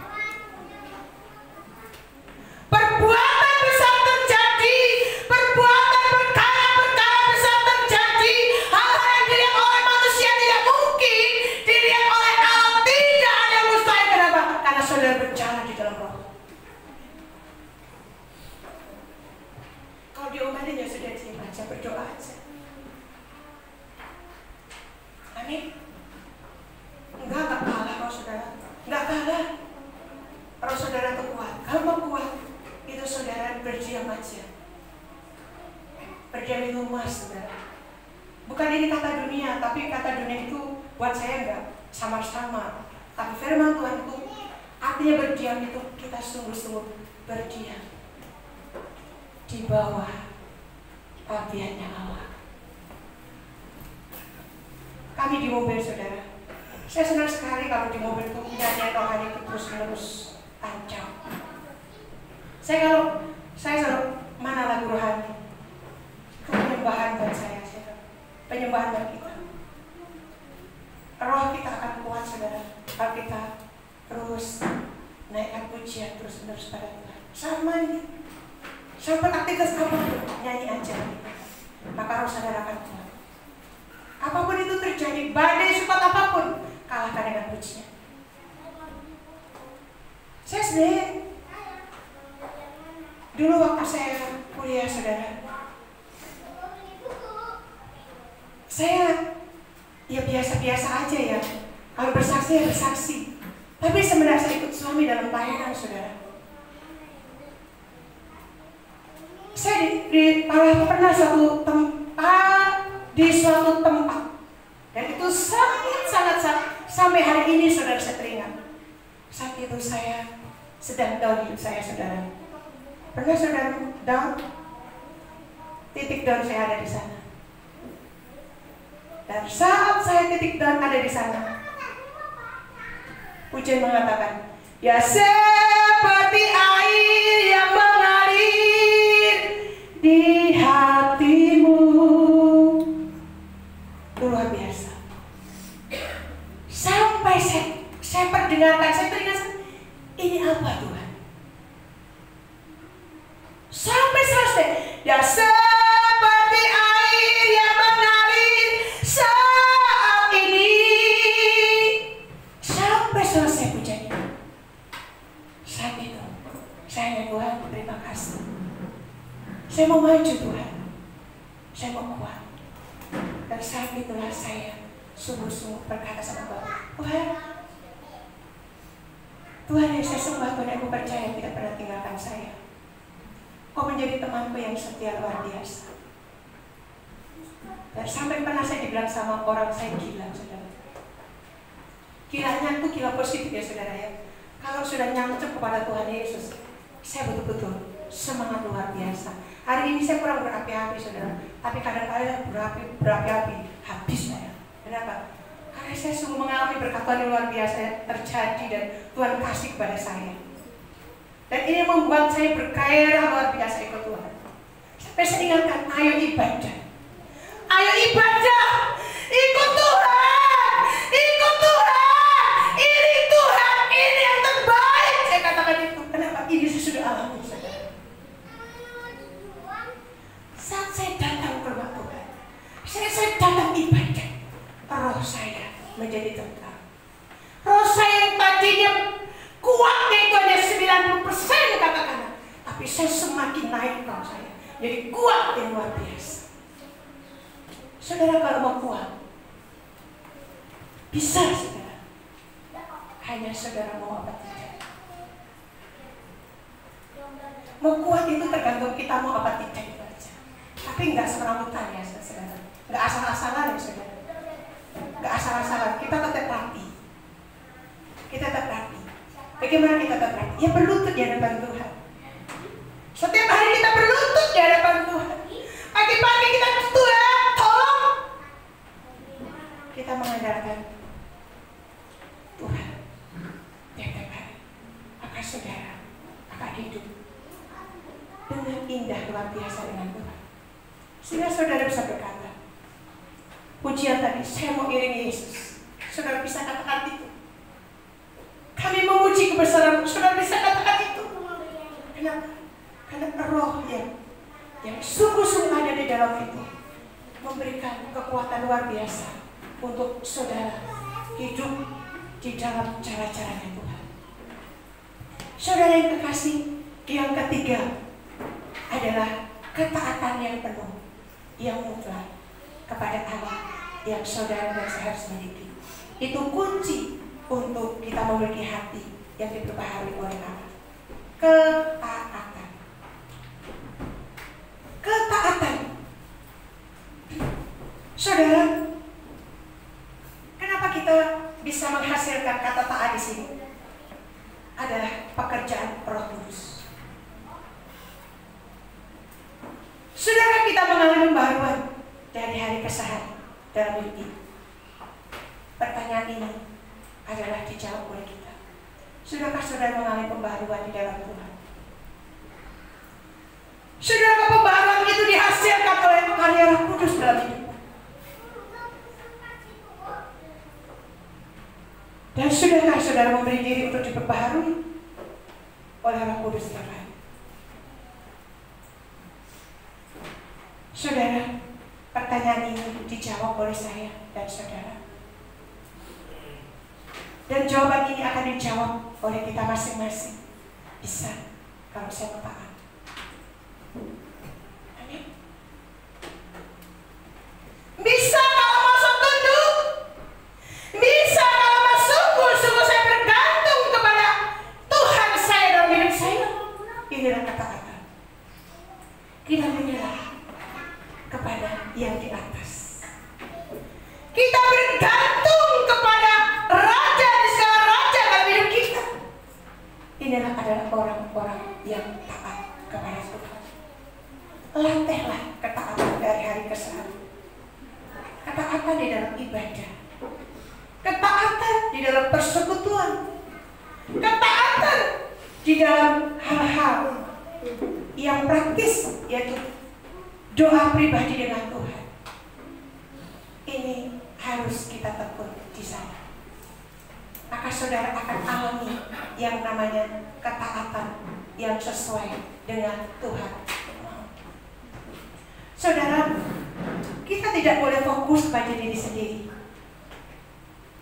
Perbuatan besar terjadi, perbuatan perkara-perkara besar terjadi. Hal-hal yang dilihat oleh manusia tidak mungkin, dilihat oleh Allah tidak ada yang mustahil. Kenapa? Karena saudara berjalan di dalam roh. Kalau diomelin ya sudah, diam aja, berdoa aja. Amin. Enggak kalah roh saudara, enggak kalah. Roh saudara itu kuat. Kalau mau kuat, itu saudara berdiam aja. Berdiam itu emas, saudara. Bukan ini kata dunia, tapi kata dunia itu buat saya enggak samar-samar. Tapi firman Tuhan itu artinya berdiam itu kita sungguh-sungguh berdiam di bawah bagiannya Allah. Kami di mobil, saudara. Saya senang sekali kalau di mobil itu nyanyian rohani itu terus-menerus tancap. Saya selalu mana lagu rohani itu penyembahan buat saya, penyembahan buat kita. Roh kita akan kuat, saudara, kalau kita terus naikkan pujian terus-menerus pada Tuhan. Sama ini, sampai aktivitas apapun nyanyi aja, maka roh saudara akan kuat. Apapun itu terjadi, badai sekuat apapun, kalahkan dengan pujian. Saya sebenarnya dulu waktu saya kuliah, saudara, saya ya biasa-biasa aja ya. Kalau bersaksi ya bersaksi. Tapi sebenarnya saya ikut suami dalam pelayanan, saudara. Saya pernah suatu tempat, di suatu tempat, dan itu sangat sampai hari ini saudara saya teringat. Saat itu saya sedang down hidup saya, saudara. Pernah saudara down? Titik down saya ada di sana. Dan saat saya titik down ada di sana, pujian mengatakan, ya seperti air yang mengalir di hatimu. Luar biasa. Sampai saya perdengarkan, saya teringat, ini apa Tuhan? Sampai selesai, ya seperti air yang mengalir saat ini. Sampai selesai pujian itu. Saat itu saya Tuhan, terima kasih. Saya mau maju, Tuhan. Saya mau kuat. Dan saat itulah saya sungguh-sungguh berkata sama Bapak, Tuhan yang saya sembah, Tuhan yang aku percaya tidak pernah tinggalkan saya. Kau menjadi temanku yang setia luar biasa. Dan sampai pernah saya dibilang sama orang, saya gila, saudara. Gilanya itu gila positif ya, saudara ya. Kalau sudah nyancep kepada Tuhan Yesus, saya betul-betul semangat luar biasa. Hari ini saya kurang berapi-api, saudara. Tapi kadang-kadang berapi-api habis saya. Kenapa? Karena saya sungguh mengalami berkat Tuhan yang luar biasa yang terjadi dan Tuhan kasih kepada saya. Dan ini membuat saya bergairah luar biasa ikut Tuhan. Sampai saya ingatkan, ayo ibadah. Ayo ibadah. Ikut Tuhan. Ikut Tuhan. Ini Tuhan. Ini yang terbaik. Saya katakan itu. Kenapa? Ini saya sudah alami. Saat saya datang ke rumah Tuhan, saya datang ibadah. Roh saya menjadi tentram. Roh saya yang tadinya kuatnya itu hanya 90% katakanlah, tapi saya semakin naik roh saya, jadi kuat yang luar biasa. Saudara kalau mau kuat, bisa saudara. Hanya saudara mau apa tidak. Mau kuat itu tergantung kita mau apa tidak itu aja. Tapi nggak semeramutan ya saudara. Nggak asal-asalan ya saudara. Nggak asal-asalan. Kita tetap rapi. Kita tetap rapi. Bagaimana kita tetap rapi? Ya berlutut di hadapan Tuhan. Setiap hari kita berlutut di hadapan Tuhan. Pagi-pagi kita Tuhan tolong. Kita mengandalkan Tuhan. Tiap-tiap hari. Maka saudara akan hidup dengan indah luar biasa dengan Tuhan. Sehingga saudara bisa berkata, pujian tadi, saya mau iringi Yesus. Saudara bisa katakan itu. Kami memuji kebesaran, saudara bisa katakan itu. Kenapa? Karena roh yang sungguh-sungguh ada di dalam itu memberikan kekuatan luar biasa untuk saudara hidup di dalam cara-caranya Tuhan. Saudara yang kekasih, yang ketiga adalah ketaatan yang penuh, yang mutlak kepada Allah yang saudara dan saya harus miliki. Itu kunci untuk kita memiliki hati yang diperbaharui oleh Allah. Ketaatan. Ketaatan. Saudara, kenapa kita bisa menghasilkan kata taat di sini? Adalah pekerjaan Roh Kudus. Saudara, kita mengalami pembaharuan dari hari ke hari dalam hidup ini. Pertanyaan ini adalah dijawab oleh kita. Sudahkah saudara mengalami pembaharuan di dalam Tuhan? Sudahkah pembaharuan itu dihasilkan oleh karya Roh Kudus dalam hidup? Dan sudahkah saudara memberi diri untuk diperbaharui oleh Roh Kudus Tuhan? Saudara, pertanyaan ini dijawab oleh saya dan saudara. Dan jawaban ini akan dijawab oleh kita masing-masing. Bisa, kalau saya taat. Amin. Bisa kalau masuk tunduk. Bisa kalau sungguh-sungguh saya bergantung kepada Tuhan saya dalam hidup saya. Inilah kata-kata. Kita menyerah kepada yang di atas. Kita bergantung kepada Raja di segala raja dalam hidup kita. Inilah adalah orang-orang yang taat kepada Tuhan. Latihlah ketaatan dari hari ke hari. Ketaatan di dalam ibadah. Ketaatan di dalam persekutuan. Ketaatan di dalam hal-hal yang praktis, yaitu doa pribadi dengan Tuhan. Ini harus kita tekun di sana. Maka saudara akan alami yang namanya ketaatan yang sesuai dengan Tuhan. Saudara, kita tidak boleh fokus pada diri sendiri.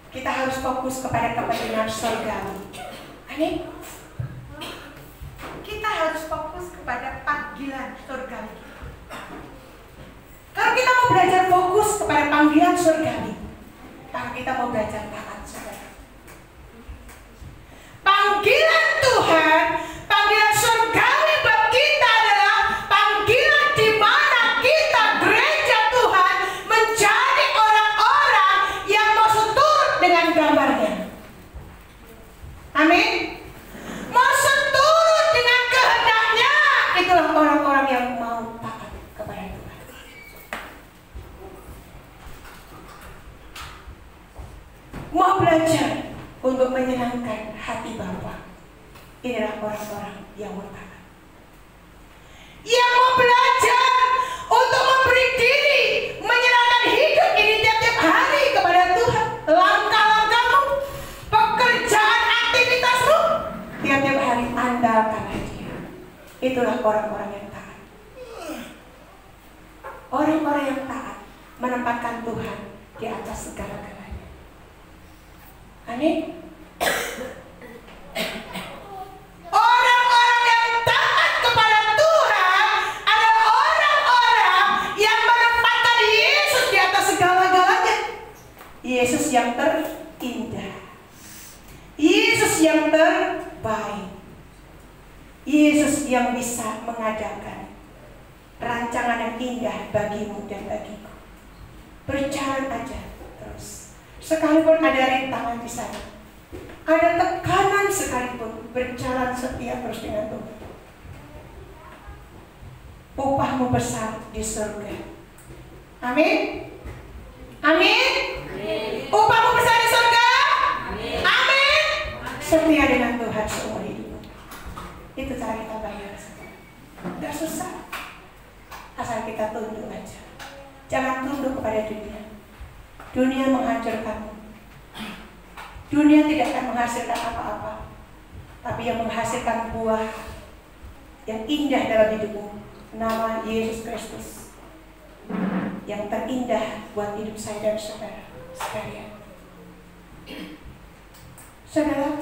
Kita harus fokus kepada kepentingan surgawi. Amin. Kita harus fokus kepada panggilan surgawi. Kalau kita mau belajar fokus kepada panggilan surgawi, maka kita mau belajar taat, saudara. Panggilan Tuhan, panggilan surgawi buat kita adalah panggilan di mana kita gereja Tuhan menjadi orang-orang yang mau seturut dengan gambarnya. Amin. Mau seturut dengan kehendaknya, itulah orang-orang yang mau taat kepada Tuhan. Mau belajar untuk menyenangkan hati Bapa. Inilah orang-orang yang mau taat. Yang mau belajar untuk memberi diri, menyerahkan hidup ini tiap-tiap hari kepada Tuhan. Langkah-langkahmu, pekerjaan, aktivitasmu, tiap-tiap hari andalkanlah Dia. Itulah orang-orang yang taat. Orang-orang yang taat menempatkan Tuhan di atas segala-galanya. Amin. Orang-orang yang taat kepada Tuhan adalah orang-orang yang menempatkan Yesus di atas segala-galanya. Yesus yang terindah, Yesus yang terbaik, Yesus yang bisa mengadakan rancangan yang indah bagimu dan bagiku. Berjalan aja terus. Sekalipun ada rintangan di sana, ada tekanan sekalipun, berjalan setia terus dengan Tuhan. Upahmu besar di surga. Amin. Amin. Upahmu besar di surga. Amin. Setia dengan Tuhan seumur hidup. Itu cara kita bayar. Gak susah. Asal kita tunduk aja. Jangan tunduk kepada dunia. dunia menghancurkanmu. Dunia tidak akan menghasilkan apa-apa, tapi yang menghasilkan buah yang indah dalam hidupmu, nama Yesus Kristus, yang terindah buat hidup saya dan saudara sekalian. Saudara,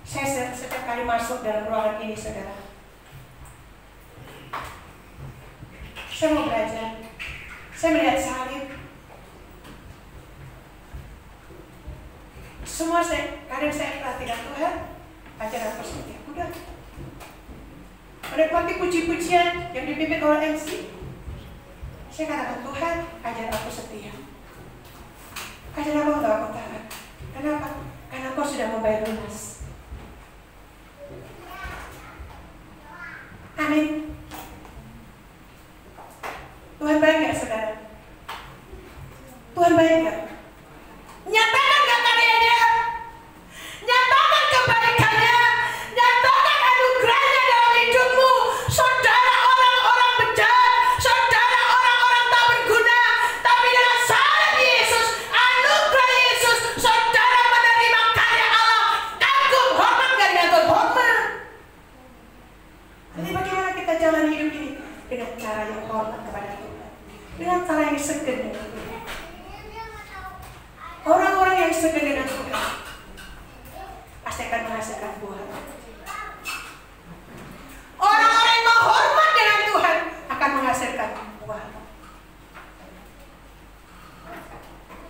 saya setiap kali masuk dalam ruangan ini, saudara, saya mau belajar. Saya melihat salib. Semua kadang saya perhatikan, Tuhan, ajar aku setia. Udah. Menikmati puji-pujian yang dipimpin oleh MC. Saya katakan, Tuhan, ajar aku setia. Ajar apa enggak aku taat? Kenapa? Karena Kau sudah membayar lunas. Amin. Tuhan baik nggak, saudara? Tuhan baik nggak? Nyatakan nggak karyanya? Nyatakan kebaikannya? Nyatakan anugerahnya dalam hidupmu. Saudara orang-orang bejat, saudara orang-orang tak berguna, tapi dengan salib Yesus, anugerah Yesus, saudara menerima karya Allah. Kagum, hormat nggak dengan Tuhan? Hormat. Jadi bagaimana kita jalan hidup ini? Dengan cara yang hormat kepada Tuhan, dengan cara yang segen dengan Tuhan. Orang-orang yang segen dengan Tuhan pasti akan menghasilkan buah. Orang-orang yang menghormat dengan Tuhan akan menghasilkan buah.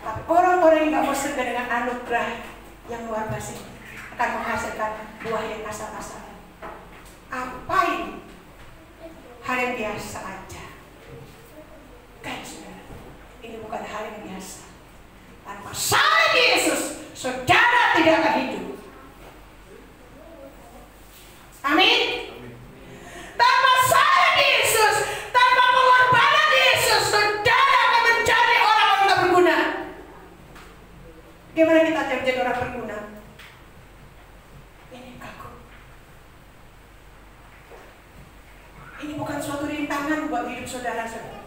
Tapi orang-orang yang tidak mau segen dengan anugerah yang luar biasa akan menghasilkan buah yang asal-asalan. Apa ini? Hal yang biasa aja. Kan saudara, ini bukan hal yang biasa. Tanpa salib Yesus, saudara tidak akan hidup. Amin. Tanpa salib Yesus, tanpa pengorbanan Yesus, saudara akan menjadi orang yang tak berguna. Bagaimana kita menjadi orang berguna? Ini kagum. Ini bukan suatu rintangan buat hidup saudara-saudara.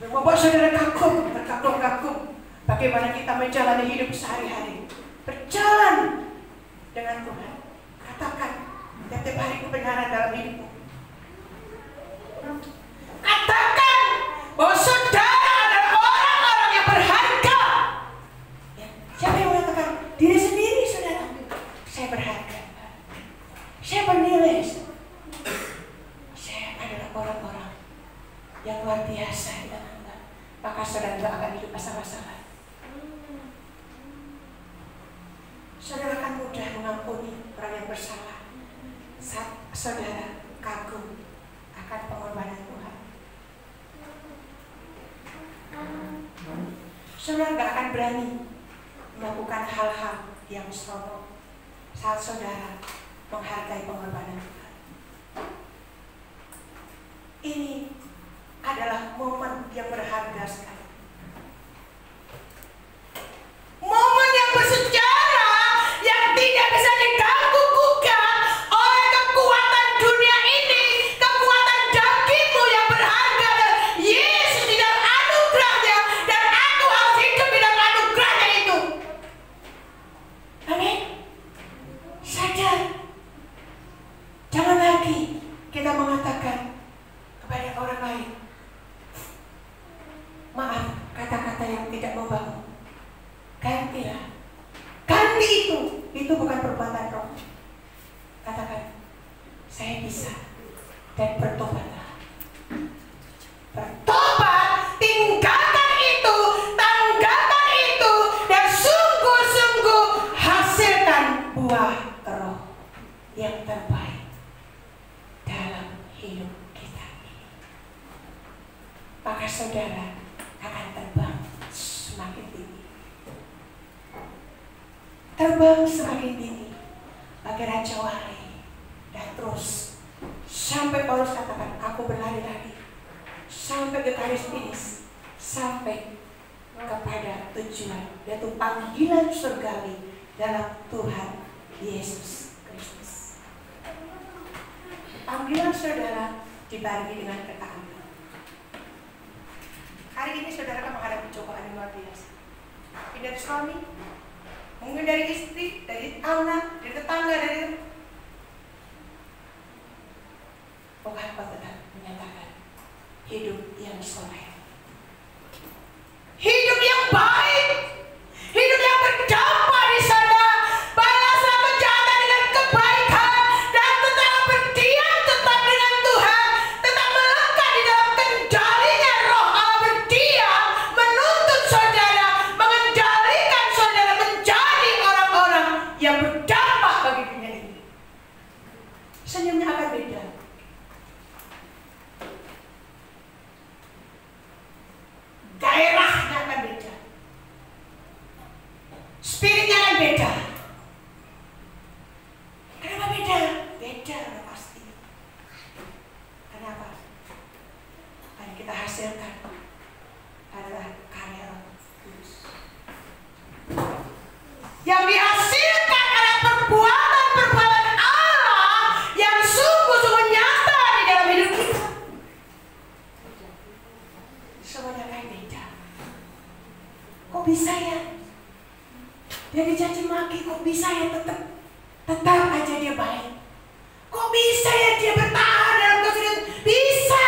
Membuat saudara kagum, terkagum-kagum. Bagaimana kita menjalani hidup sehari-hari. Berjalan dengan Tuhan. Katakan, tiap hari kebenaran dalam hidupmu. Katakan bahwa saudara adalah orang-orang yang berharga. Ya, siapa yang mengatakan? Diri sendiri, saudara. Saya berharga. Saya bernilai. Saya adalah orang-orang yang luar biasa di dalam Tuhan. Maka saudara tidak akan hidup asal-asalan. Saudara akan mudah mengampuni orang yang bersalah saat saudara kagum akan pengorbanan Tuhan. Saudara tidak akan berani melakukan hal-hal yang senonoh saat saudara menghargai pengorbanan Tuhan. Ini adalah momen yang berharga sekali. Momen yang bersejarah yang tidak bisa diganggu-gugat oleh kekuatan dunia ini, kekuatan dagingmu yang berharga dan Yesus di dalam anugerahnya, dan aku harus hidup di dalam anugerahnya itu. Amin. Sadar. Jangan lagi kita mengatakan kepada orang lain, maaf, kata-kata yang tidak membangun. Gantilah. Ganti itu bukan perbuatan roh. Katakan, saya bisa, dan bertobatlah. Bertobat, tinggalkan itu, tanggalkan itu, dan sungguh-sungguh hasilkan buah roh yang terbaik dalam hidup kita ini. Maka saudara akan terbang semakin tinggi. Terbang semakin tinggi bagi Raja Wali, dan terus sampai Paulus katakan, aku berlari-lari sampai ke garis finish, sampai kepada tujuan, yaitu panggilan surgawi dalam Tuhan Yesus Kristus. Panggilan saudara dibarengi dengan ketaatan. Hari ini saudara akan menghadapi cobaan yang luar biasa. tapi dari suami, mungkin dari istri, dari anak, dari tetangga, dari bukan tetap menyatakan hidup yang soleh, hidup yang baik, hidup yang berdampak di sana, balasan kejahatan dengan kebaikan, dan tetap berdiam tetap dengan Tuhan, tetap melangkah di dalam kendalinya Roh Allah, berdiam menuntut saudara, mengendalikan saudara menjadi orang-orang yang berdampak bagi dunia ini. Senyumnya akan beda. Gairahnya akan beda, spiritnya akan beda. Kenapa beda? Beda udah pasti. Kenapa? Yang kita hasilkan adalah karya Roh Kudus. Yang dihasilkan adalah perbuatan-perbuatan Allah yang sungguh-sungguh nyata di dalam hidup kita. Semuanya akan beda. Kok bisa ya? Dia dicaci maki, kok bisa ya tetap aja dia baik? Kok bisa ya dia bertahan dalam kesulitan? Bisa.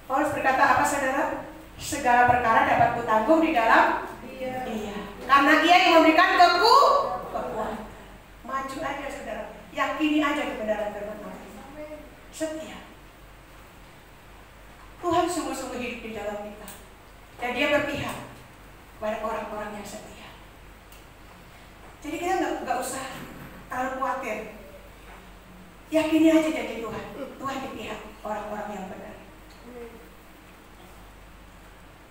Paulus berkata apa saudara? Segala perkara dapat kutanggung di dalam Dia. Karena Dia yang memberikan kekuatan. Maju aja saudara. Yakini aja kebenaran firman Allah. Setia. Tuhan sungguh-sungguh hidup di dalam kita. Dan Dia berpihak kepada orang-orang yang setia. Jadi kita nggak usah terlalu khawatir. Yakini aja jadi Tuhan. Tuhan di pihak orang-orang yang benar.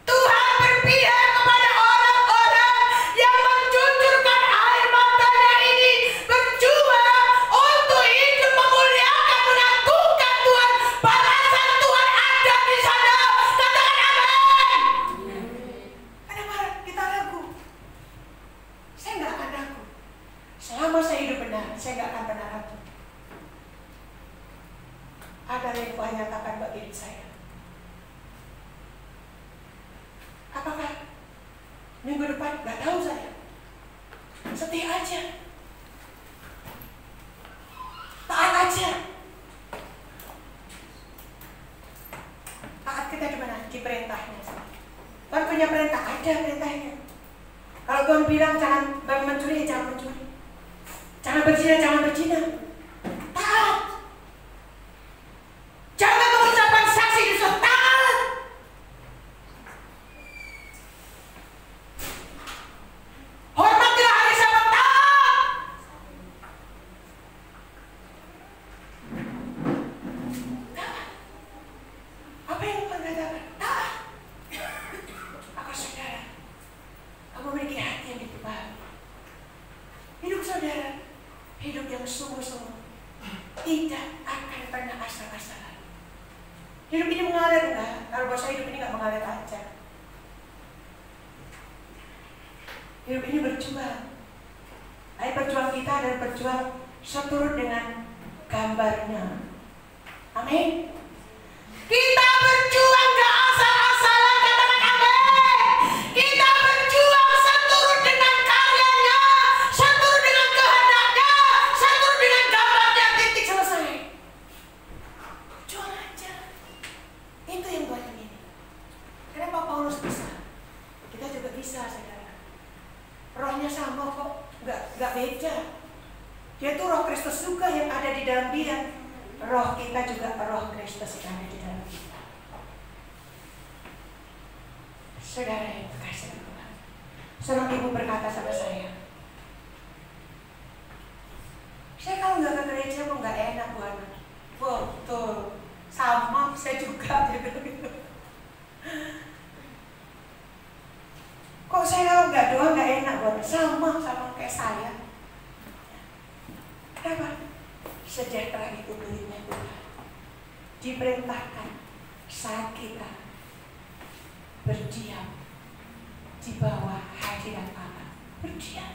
Tuhan berpihak kepada orang-orang yang mencucurkan air matanya ini, berjuang untuk hidup memuliakan, mengagungkan Tuhan. Balasan Tuhan ada di sana. Katakan amin. Kenapa kita ragu? Saya nggak akan ragu. Selama saya hidup benar, saya nggak akan pernah ragu. Ada yang Tuhan nyatakan bagi diri saya. Apakah minggu depan? Gak tahu saya. Setia aja. Taat aja. Taat kita di mana? Di perintahnya. Tuhan punya perintah, ada perintahnya. Kalau Tuhan bilang jangan mencuri, jangan mencuri. Jangan berzina, jangan berzina. Taat. Jangan mengucapkan saksi di suatu taat. Hormatilah hari Sabat, taat. Taat. Apa yang Tuhan katakan? Taat. Maka saudara, kamu memiliki hati yang diperbagi. Hidup saudara, hidup yang sungguh-sungguh, tidak akan pernah asal-asalan. Hidup ini mengalir enggak? Kalau bahasa hidup ini nggak mengalir aja. Hidup ini berjuang. Ayo berjuang kita adalah berjuang seturut dengan gambarnya. Amin. Kita berjuang gak asal-asalan, katakan amin. Kita berjuang seturut dengan karyanya, seturut dengan kehendaknya, seturut dengan gambarnya. Titik, selesai. Jual aja. Itu yang Tuhan ingin. Kenapa Paulus bisa? Kita juga bisa, saudara. Rohnya sama kok, nggak beda. Dia tuh Roh Kristus juga yang ada di dalam dia. Roh kita juga Roh Kristus yang ada di dalam kita. Saudara yang terkasih Tuhan, seorang ibu berkata sama saya kalau nggak ke gereja kok nggak enak Bu Ana. Betul, sama saya juga gitu. Kok saya kalau nggak doa nggak enak Bu Ana? Sama kayak saya. Kenapa? Sejahtera itu miliknya Tuhan. Diperintahkan saat kita berdiam di bawah hadirat Allah. Berdiam.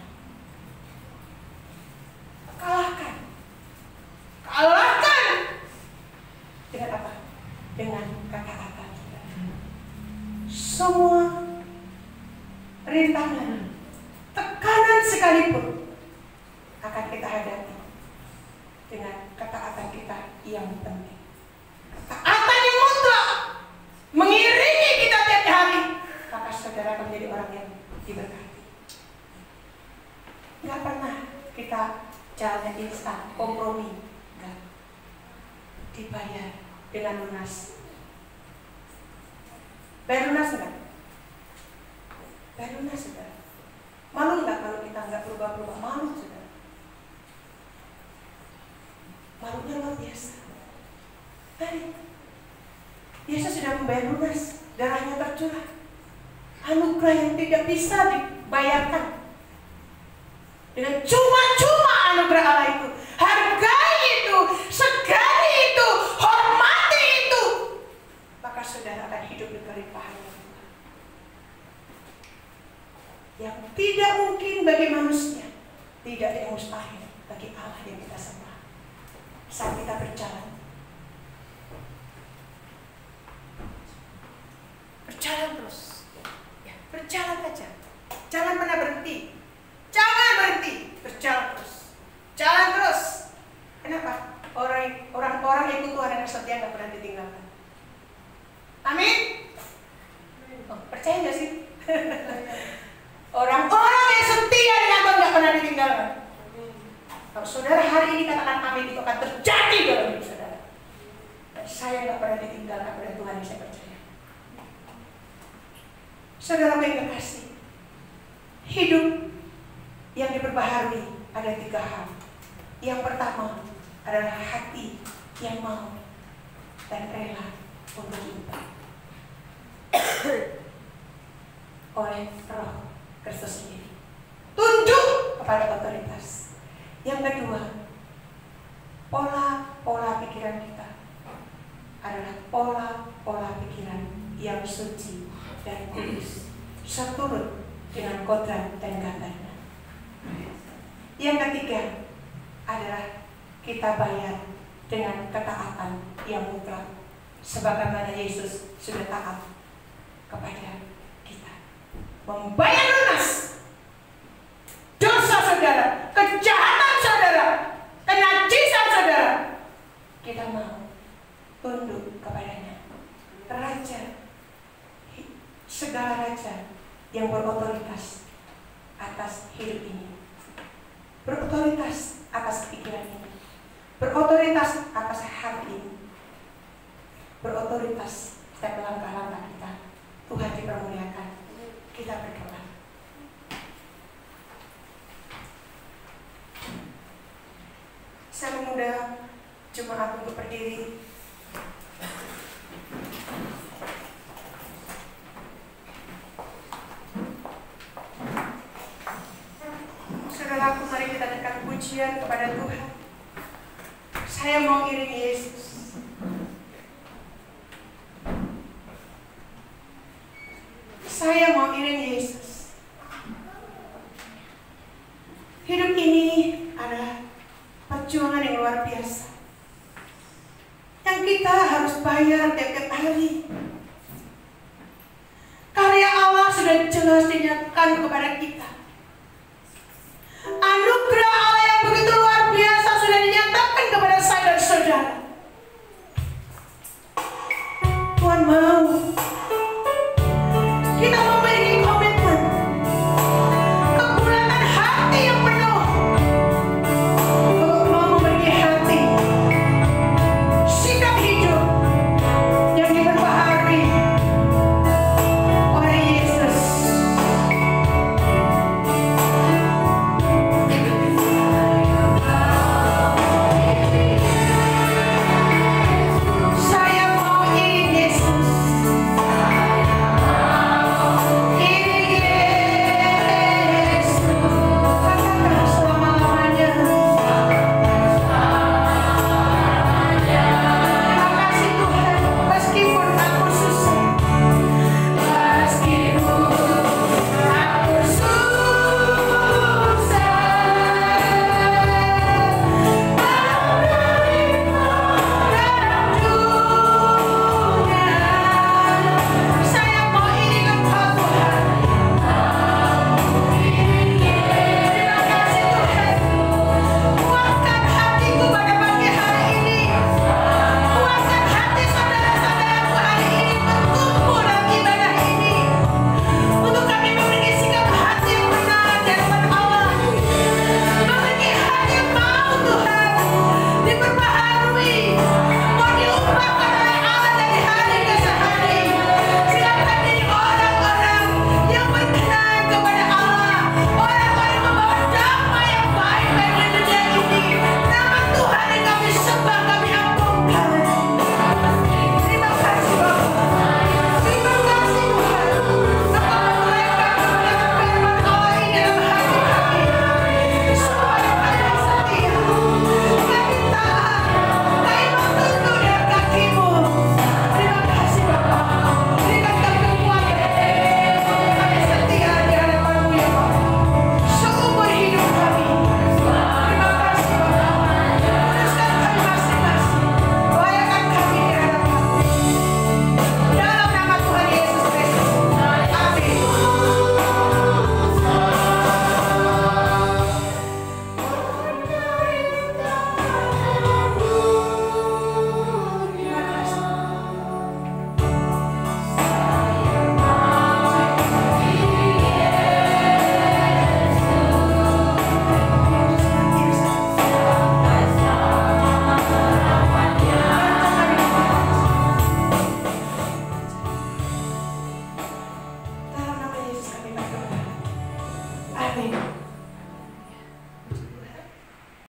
Kalahkan. Dengan apa? Dengan kata-kata kita. Semua rintangan, tekanan sekalipun akan kita hadapi dengan ketaatan kita yang penting. Ketaatan yang mutlak mengiringi kita tiap hari, maka saudara akan menjadi orang yang diberkati. Nggak pernah kita jalan instan, kompromi, nggak. Dibayar dengan lunas. Bayar lunas nggak? Bayar lunas, saudara. Malu nggak kalau kita nggak berubah-ubah? Malu, saudara. Malunya luar biasa. Mari, Yesus sudah membayar lunas, darahnya tercurah. Anugerah yang tidak bisa dibayarkan. Dengan cuma-cuma anugerah Allah itu, hargai itu, segani itu, hormati itu, maka saudara akan hidup di kelimpahan Tuhan. Yang tidak mungkin bagi manusia, tidak ada yang mustahil bagi Allah yang kita sembah. Saat kita berjalan terus, ya, berjalan aja, jangan pernah berhenti, jangan berhenti, berjalan terus, jalan terus. Kenapa? Orang-orang ikut Tuhan yang setia nggak pernah ditinggalkan. Amin. Oh, percaya nggak sih? Orang-orang yang setia dengan Tuhan nggak pernah ditinggalkan. Kalau saudara hari ini katakan amin, itu akan terjadi dalam hidup saudara. Dan saya nggak pernah ditinggalkan oleh Tuhan yang saya percaya. Saudara yang kekasih, hidup yang diperbaharui ada 3 hal. Yang pertama adalah hati yang mau dan rela untuk diubah oleh Roh Kristus sendiri. Tunduk kepada otoritas. Yang kedua, pola pikiran kita adalah pola pikiran yang suci dan kudus, seturut dengan kodrat dan gambarnya. Yang ketiga adalah kita bayar dengan ketaatan yang mutlak, sebagaimana Yesus sudah taat kepada kita. Membayar lunas dosa saudara, kejahatan saudara, kenajisan saudara. Kita mau tunduk kepadanya. Raja, segala raja yang berotoritas atas hidup ini, berotoritas atas pikiran ini, berotoritas atas hati ini, berotoritas setiap langkah-langkah kita. Tuhan dipermuliakan. Kita berdoa. Saya mengundang jemaat untuk berdiri. Saudaraku, mari kita dekat pujian kepada Tuhan. Saya mau iring Yesus. Saya mau iring Yesus. Hidup ini adalah perjuangan yang luar biasa, yang kita harus bayar tiap-tiap hari. Karya Allah sudah jelas dinyatakan kepada kita.